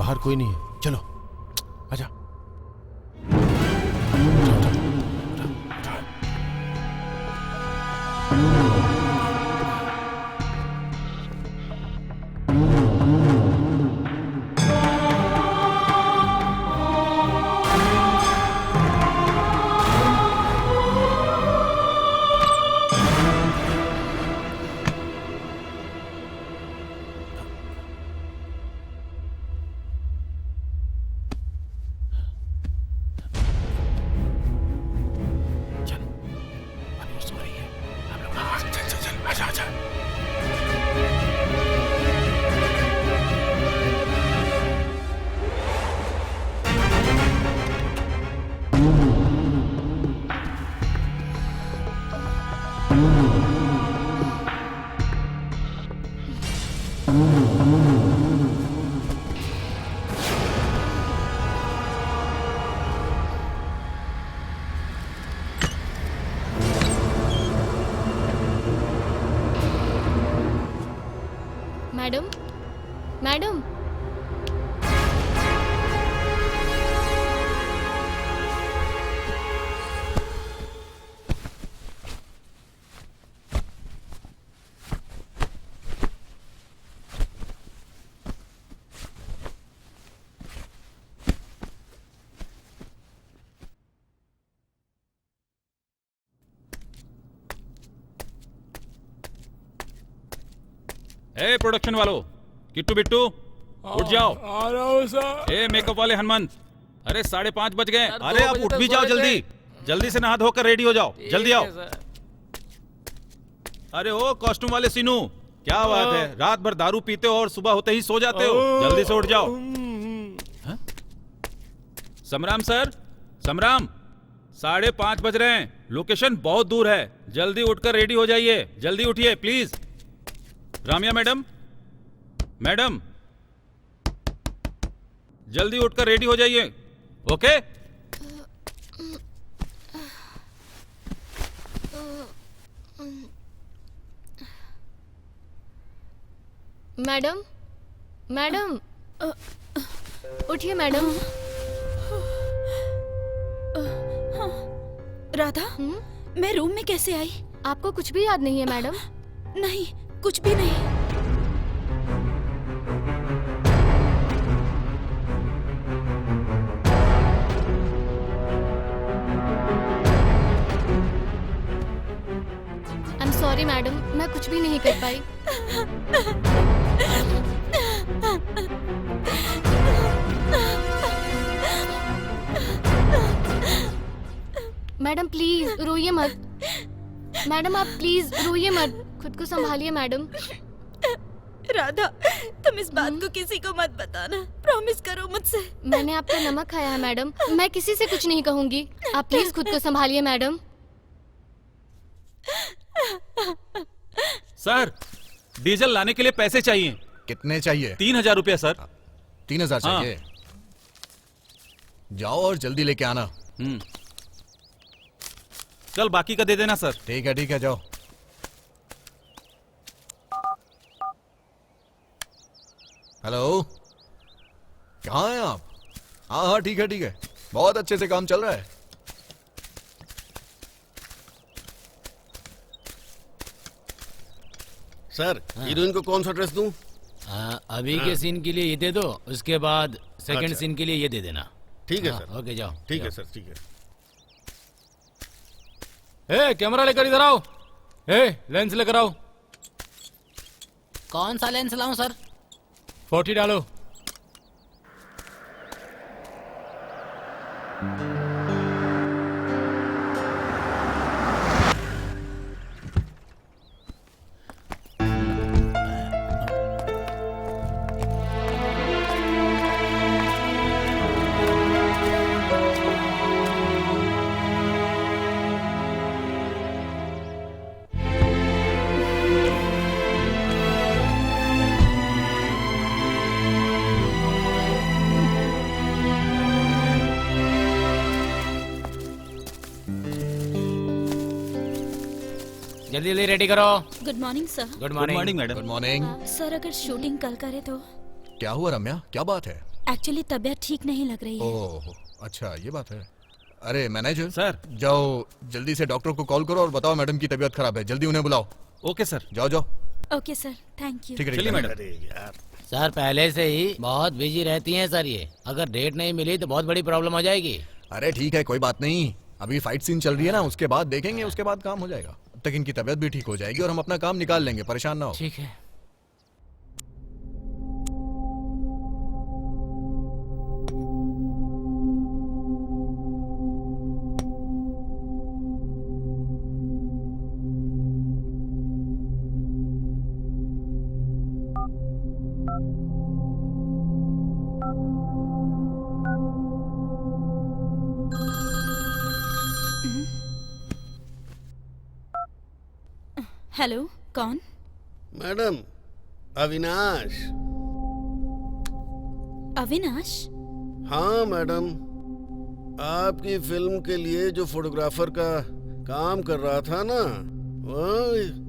बाहर कोई नहीं है, चलो आजा। मैडम, मैडम, ए प्रोडक्शन वालों, किट्टू बिट्टू उठ जाओ। आ रहा हूँ सर। ए मेकअप वाले हनुमंत, अरे 5:30 बज गए। अरे आप उठ भी जाओ, जल्दी जल्दी से नहा धोकर रेडी हो जाओ, जल्दी आओ। अरे ओ कॉस्ट्यूम वाले सीनू, क्या बात है, रात भर दारू पीते हो और सुबह होते ही सो जाते हो, जल्दी से उठ जाओ। हाँ? समराम सर, समराम, 5:30 बज रहे हैं, लोकेशन बहुत दूर है, जल्दी उठकर रेडी हो जाइए, जल्दी उठिए प्लीज। रामिया मैडम, मैडम जल्दी उठकर रेडी हो जाइए, ओके? मैडम, मैडम, उठिए मैडम। राधा, मैं रूम में कैसे आई? आपको कुछ भी याद नहीं है मैडम? नहीं, कुछ भी नहीं। आई एम सॉरी मैडम, मैं कुछ भी नहीं कर पाई। मैडम प्लीज रोइए मत। मैडम आप प्लीज रोइए मत, खुद को संभालिए मैडम। राधा, तुम इस बात को किसी को मत बताना, प्रॉमिस करो मुझसे। मैंने आपका नमक खाया है मैडम, मैं किसी से कुछ नहीं कहूंगी। आप प्लीज खुद को संभालिए मैडम। सर, डीजल लाने के लिए पैसे चाहिए। कितने चाहिए? 3000 रुपया सर। 3000 चाहिए? जाओ और जल्दी लेके आना। कल बाकी का दे देना सर। ठीक है जाओ। हेलो, कहाँ हैं आप? हाँ ठीक है, बहुत अच्छे से काम चल रहा है। सर, हीरोइन को कौन सा ड्रेस दूं? अभी के सीन के लिए ये दे दो, उसके बाद सेकंड अच्छा। सीन के लिए ये दे देना। ठीक है सर। ओके जाओ। ठीक है सर, ठीक है। ए कैमरा लेकर इधर आओ। ए लेंस लेकर आओ। कौन सा लेंस लाऊं सर? 40 डालो। जल्दी जल्दी रेडी करो। Good morning sir. Good morning morning madam. Good morning. Sir, अगर शूटिंग कल करे तो? क्या हुआ रम्या, क्या बात है? एक्चुअली तबीयत ठीक नहीं लग रही है। ओह अच्छा ये बात है। अरे मैनेजर सर जाओ जल्दी से डॉक्टर को कॉल करो और बताओ मैडम की तबीयत खराब है, जल्दी उन्हें बुलाओ। Okay sir. जाओ जाओ। Okay sir, thank you. ठीक है चलिए मैडम। अरे यार सर पहले से ही बहुत बिजी रहती हैं सर ये, अगर डेट नहीं मिली तो बहुत बड़ी प्रॉब्लम हो जाएगी। अरे ठीक है कोई बात नहीं, अभी फाइट सीन चल रही है ना, उसके बाद देखेंगे, उसके बाद काम हो जाएगा। अब तक इनकी तबीयत भी ठीक हो जाएगी और हम अपना काम निकाल लेंगे, परेशान ना हो। ठीक है। हेलो, कौन? मैडम अविनाश। अविनाश? हाँ मैडम, आपकी फिल्म के लिए जो फोटोग्राफर का काम कर रहा था ना,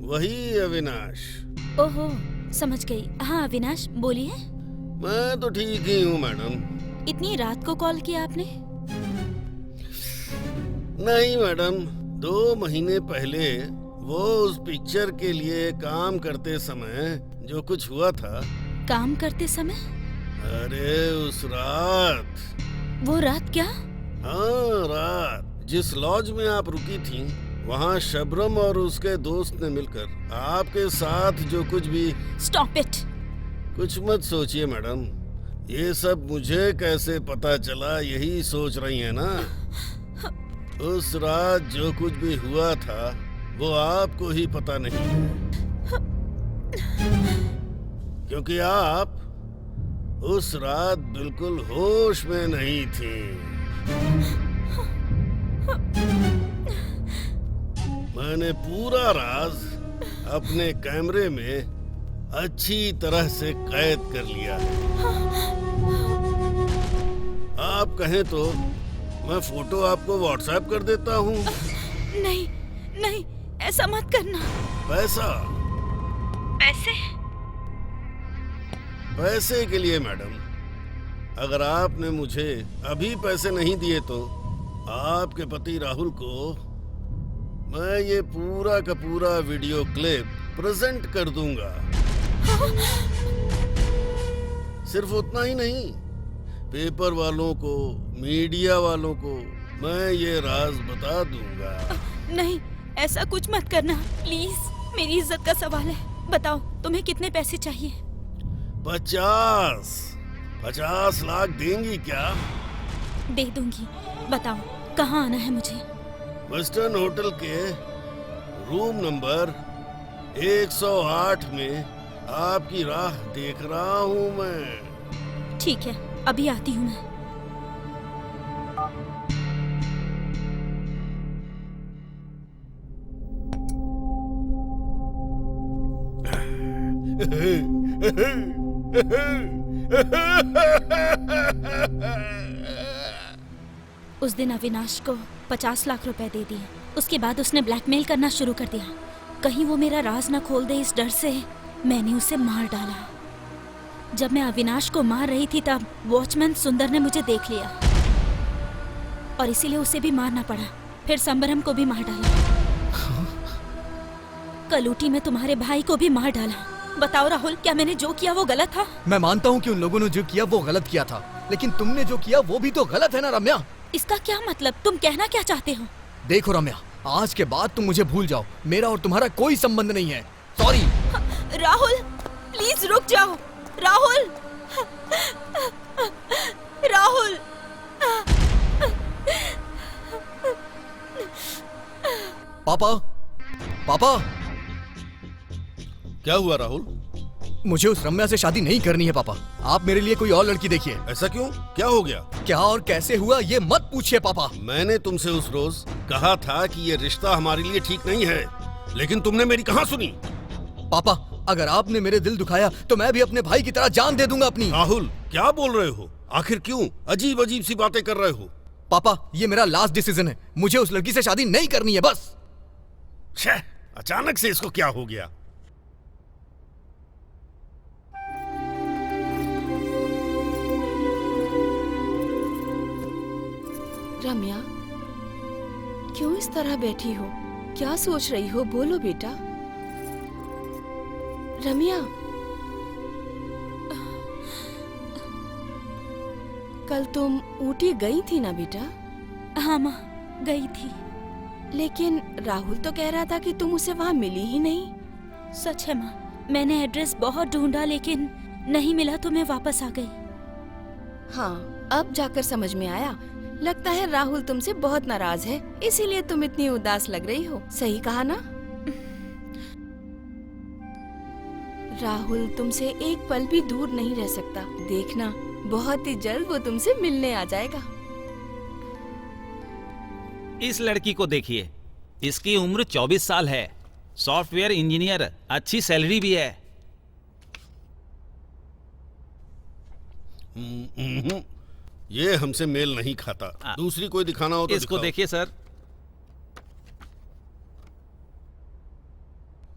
वही अविनाश। ओहो समझ गई। हाँ अविनाश बोलिए। मैं तो ठीक ही हूँ मैडम। इतनी रात को कॉल किया आपने? नहीं मैडम, 2 महीने पहले वो उस पिक्चर के लिए काम करते समय जो कुछ हुआ था। काम करते समय? अरे उस रात। वो रात क्या? हाँ रात, जिस लॉज में आप रुकी थी, वहाँ शबरम और उसके दोस्त ने मिलकर आपके साथ जो कुछ भी। Stop it. कुछ मत सोचिए मैडम, ये सब मुझे कैसे पता चला यही सोच रही है ना। उस रात जो कुछ भी हुआ था वो आपको ही पता नहीं है, क्योंकि आप उस रात बिल्कुल होश में नहीं थी। मैंने पूरा राज अपने कैमरे में अच्छी तरह से कैद कर लिया है। आप कहें तो मैं फोटो आपको व्हाट्सएप कर देता हूँ। नहीं नहीं, ऐसा मत करना। पैसा? पैसे? पैसे के लिए मैडम, अगर आपने मुझे अभी पैसे नहीं दिए तो आपके पति राहुल को मैं ये पूरा का पूरा वीडियो क्लिप प्रेजेंट कर दूंगा। सिर्फ उतना ही नहीं, पेपर वालों को, मीडिया वालों को मैं ये राज बता दूंगा। नहीं, ऐसा कुछ मत करना प्लीज, मेरी इज्जत का सवाल है। बताओ तुम्हें कितने पैसे चाहिए? 50 लाख देंगी क्या? दे दूंगी। बताओ कहाँ आना है मुझे? वेस्टर्न होटल के रूम नंबर 108 में आपकी राह देख रहा हूँ मैं। ठीक है, अभी आती हूँ मैं। उस दिन अविनाश को 50 लाख रुपए दे दिए। उसके बाद उसने ब्लैकमेल करना शुरू कर दिया। कहीं वो मेरा राज न खोल दे, इस डर से मैंने उसे मार डाला। जब मैं अविनाश को मार रही थी तब वॉचमैन सुंदर ने मुझे देख लिया और इसीलिए उसे भी मारना पड़ा। फिर संबरम को भी मार डाला। कलूटी में तुम्हारे भाई को भी मार डाला। बताओ राहुल, क्या मैंने जो किया वो गलत था? मैं मानता हूँ कि उन लोगों ने जो किया वो गलत किया था, लेकिन तुमने जो किया वो भी तो गलत है ना रम्या। इसका क्या मतलब? तुम कहना क्या चाहते हो? देखो रम्या, आज के बाद तुम मुझे भूल जाओ। मेरा और तुम्हारा कोई संबंध नहीं है। सॉरी। राहुल प्लीज रुक जाओ। राहुल, राहुल। पापा, पापा। क्या हुआ राहुल? मुझे उस रम्या से शादी नहीं करनी है पापा। आप मेरे लिए कोई और लड़की देखिए। ऐसा क्यों? क्या हो गया? क्या और कैसे हुआ ये मत पूछिए पापा। मैंने तुमसे उस रोज कहा था कि ये रिश्ता हमारे लिए ठीक नहीं है, लेकिन तुमने मेरी कहाँ सुनी? पापा, अगर आपने मेरे दिल दुखाया तो मैं भी अपने भाई की तरह जान दे दूंगा अपनी। राहुल क्या बोल रहे हो? आखिर क्यों अजीब अजीब सी बातें कर रहे हो? पापा, ये मेरा लास्ट डिसीजन है। मुझे उस लड़की से शादी नहीं करनी है बस। छह, अचानक से इसको क्या हो गया? रम्या, क्यों इस तरह बैठी हो? क्या सोच रही हो? बोलो बेटा। रम्या, कल तुम ऊटी गई थी ना बेटा? हाँ माँ, गई थी। लेकिन राहुल तो कह रहा था कि तुम उसे वहाँ मिली ही नहीं। सच है माँ, मैंने एड्रेस बहुत ढूंढा लेकिन नहीं मिला तो मैं वापस आ गई। हाँ, अब जाकर समझ में आया। लगता है राहुल तुमसे बहुत नाराज है, इसीलिए तुम इतनी उदास लग रही हो। सही कहा ना? राहुल तुमसे एक पल भी दूर नहीं रह सकता। देखना, बहुत ही जल्द वो तुमसे मिलने आ जाएगा। इस लड़की को देखिए, इसकी उम्र 24 साल है, सॉफ्टवेयर इंजीनियर, अच्छी सैलरी भी है। ये हमसे मेल नहीं खाता। दूसरी कोई दिखाना हो तो इसको दिखाओ। देखिए सर,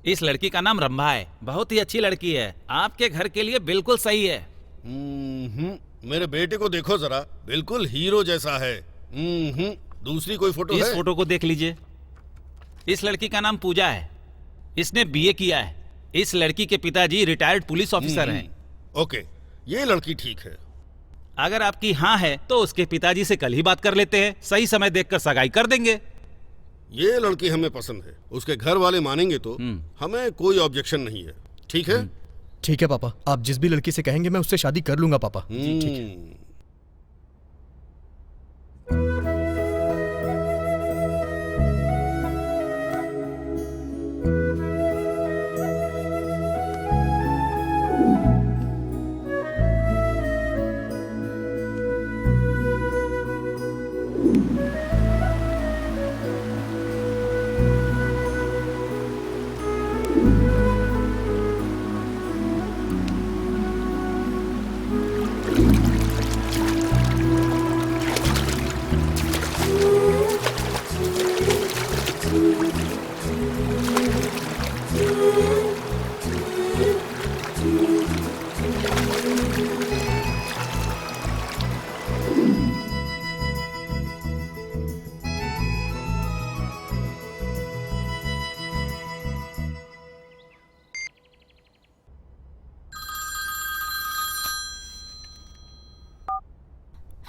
इस लड़की का नाम रंभा है, बहुत ही अच्छी लड़की है, आपके घर के लिए बिल्कुल सही है। मेरे बेटे को देखो जरा, बिल्कुल हीरो जैसा है। दूसरी कोई फोटो इस है? फोटो को देख लीजिए। इस लड़की का नाम पूजा है, इसने बीए किया है। इस लड़की के पिताजी रिटायर्ड पुलिस ऑफिसर हैं। ओके, ये लड़की ठीक है। अगर आपकी हाँ है तो उसके पिताजी से कल ही बात कर लेते हैं, सही समय देखकर सगाई कर देंगे। ये लड़की हमें पसंद है, उसके घर वाले मानेंगे तो हमें कोई ऑब्जेक्शन नहीं है। ठीक है? ठीक है पापा, आप जिस भी लड़की से कहेंगे मैं उससे शादी कर लूंगा पापा। ठीक है।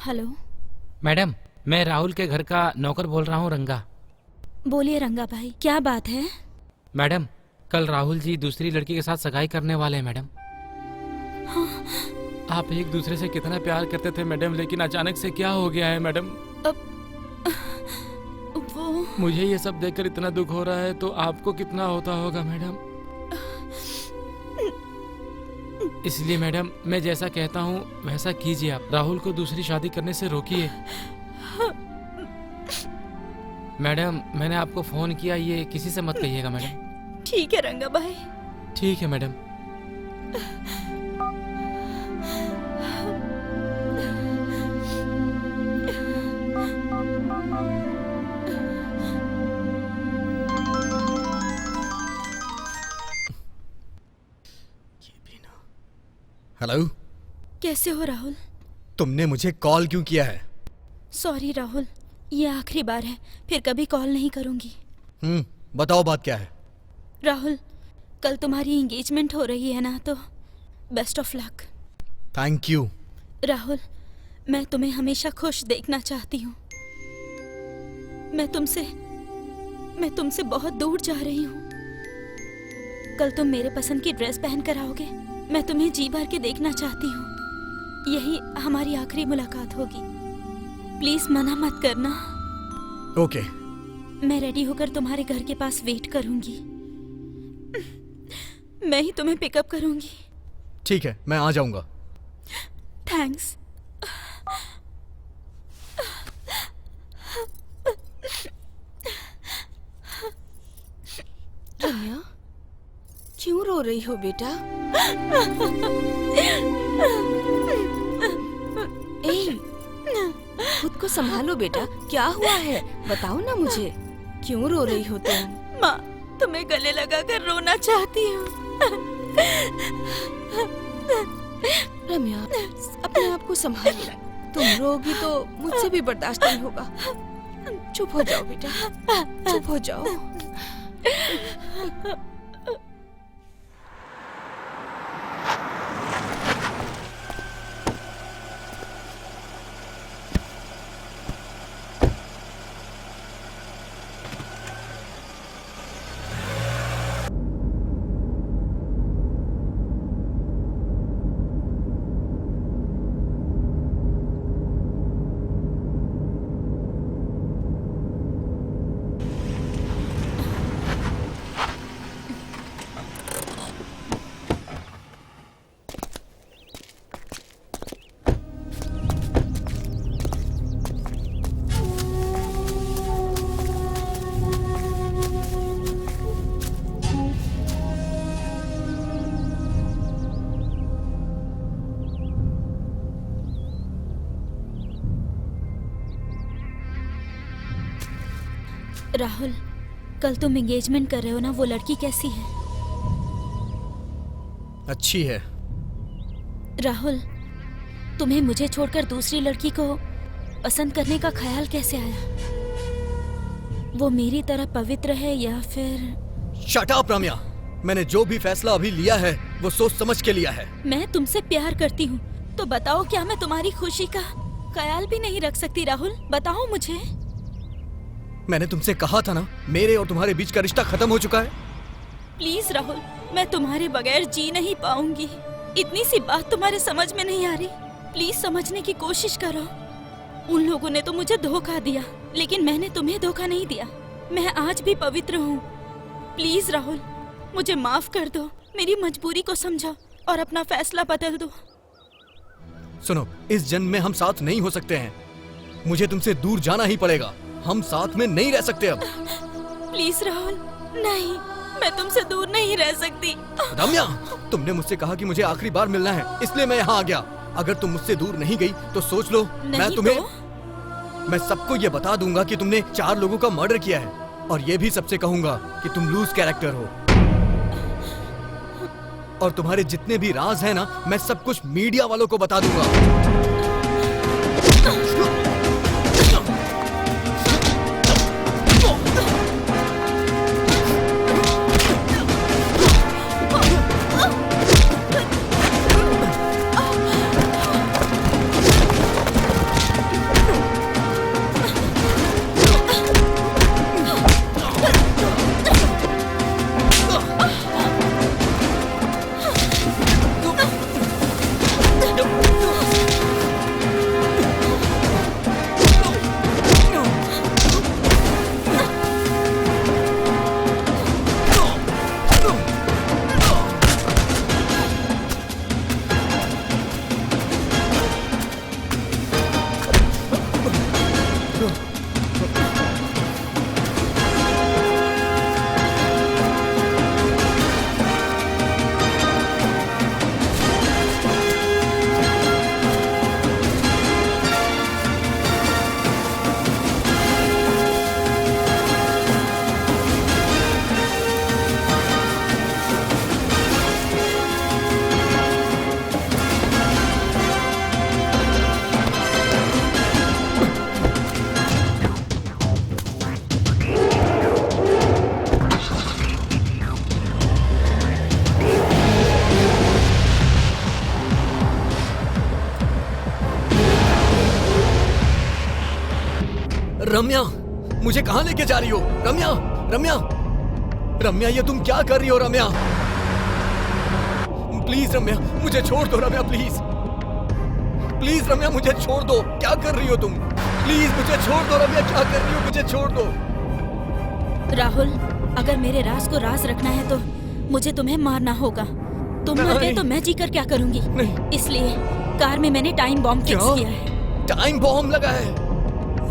हेलो मैडम, मैं राहुल के घर का नौकर बोल रहा हूँ, रंगा। बोलिए रंगा भाई, क्या बात है? मैडम, कल राहुल जी दूसरी लड़की के साथ सगाई करने वाले हैं मैडम। हाँ। आप एक दूसरे से कितना प्यार करते थे मैडम, लेकिन अचानक से क्या हो गया है मैडम? अब वो मुझे ये सब देखकर इतना दुख हो रहा है, तो आपको कितना होता होगा मैडम? इसलिए मैडम, मैं जैसा कहता हूँ वैसा कीजिए। आप राहुल को दूसरी शादी करने से रोकिए। मैडम, मैंने आपको फोन किया, ये किसी से मत कहिएगा मैडम। ठीक है रंगा भाई। ठीक है मैडम। हेलो, कैसे हो राहुल? तुमने मुझे कॉल क्यों किया है? सॉरी राहुल, ये आखिरी बार है, फिर कभी कॉल नहीं करूंगी। बताओ बात क्या है? राहुल, कल तुम्हारी एंगेजमेंट हो रही है ना, तो best of luck. Thank you. Rahul, मैं तुम्हें हमेशा खुश देखना चाहती हूँ। मैं तुमसे बहुत दूर जा रही हूँ। कल तुम मेरे पसंद की ड्रेस पहन कर आओगे, मैं तुम्हें जी भर के देखना चाहती हूँ। यही हमारी आखिरी मुलाकात होगी। प्लीज मना मत करना। ओके। मैं रेडी होकर तुम्हारे घर के पास वेट करूंगी। मैं ही तुम्हें पिकअप करूंगी। ठीक है, मैं आ जाऊंगा। थैंक्स। रम्या, क्यों रो रही हो बेटा? ए, खुद को संभालो बेटा, क्या हुआ है? बताओ ना मुझे, क्यों रो रही हो तुम? माँ, तुम्हें गले लगाकर रोना चाहती हूँ। रम्या, अपने आप को संभालो। तुम रोगी तो मुझसे भी बर्दाश्त नहीं होगा। चुप हो जाओ बेटा, चुप हो जाओ। राहुल, कल तुम एंगेजमेंट कर रहे हो ना, वो लड़की कैसी है? अच्छी है। राहुल, तुम्हें मुझे छोड़कर दूसरी लड़की को पसंद करने का ख्याल कैसे आया? वो मेरी तरह पवित्र है या फिर? शट अप रम्या, मैंने जो भी फैसला अभी लिया है वो सोच समझ के लिया है। मैं तुमसे प्यार करती हूँ, तो बताओ क्या मैं तुम्हारी खुशी का ख्याल भी नहीं रख सकती? राहुल बताओ मुझे। मैंने तुमसे कहा था ना, मेरे और तुम्हारे बीच का रिश्ता खत्म हो चुका है। प्लीज राहुल, मैं तुम्हारे बगैर जी नहीं पाऊंगी। इतनी सी बात तुम्हारे समझ में नहीं आ रही? प्लीज समझने की कोशिश करो। उन लोगों ने तो मुझे धोखा दिया, लेकिन मैंने तुम्हें धोखा नहीं दिया। मैं आज भी पवित्र हूँ। प्लीज राहुल, मुझे माफ कर दो, मेरी मजबूरी को समझो और अपना फैसला बदल दो। सुनो, इस जन्म में हम साथ नहीं हो सकते हैं। मुझे तुमसे दूर जाना ही पड़ेगा। हम साथ में नहीं रह सकते अब। प्लीज राहुल, नहीं, मैं तुमसे दूर नहीं रह सकती। रम्या, तुमने मुझसे कहा कि मुझे आखिरी बार मिलना है, इसलिए मैं यहाँ आ गया। अगर तुम मुझसे दूर नहीं गई तो सोच लो, मैं सबको ये बता दूंगा कि तुमने 4 लोगों का मर्डर किया है, और ये भी सबसे कहूंगा कि तुम लूज कैरेक्टर हो। और तुम्हारे जितने भी राज हैं ना, मैं सब कुछ मीडिया वालों को बता दूंगा। रम्या, मुझे कहाँ लेके जा रही हो? रम्या, रम्या, रम्या, ये तुम क्या कर रही हो? रम्या, प्लीज रम्या, मुझे छोड़ दो। रम्या प्लीज, प्लीज रम्या, मुझे छोड़ दो। क्या कर रही हो तुम? प्लीज मुझे छोड़ दो। रम्या, क्या कर रही हो? मुझे छोड़ दो। राहुल, अगर मेरे राज को राज रखना है तो मुझे तुम्हें मारना होगा। तुम मर गए तो मैं जीकर क्या करूंगी? इसलिए कार में मैंने टाइम बॉम्ब फिक्स किया है। टाइम बॉम्ब लगा है?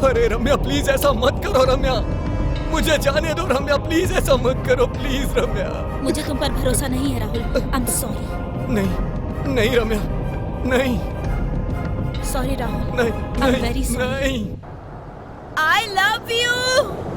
अरे रम्या प्लीज ऐसा मत करो। रम्या, मुझे जाने दो। रम्या प्लीज ऐसा मत करो। प्लीज रम्या, मुझे तुम पर भरोसा नहीं है राहुल। I am sorry. नहीं नहीं रम्या, नहीं। सॉरी राहुल। नहीं, आई एम वेरी सॉरी। नहीं। I love you.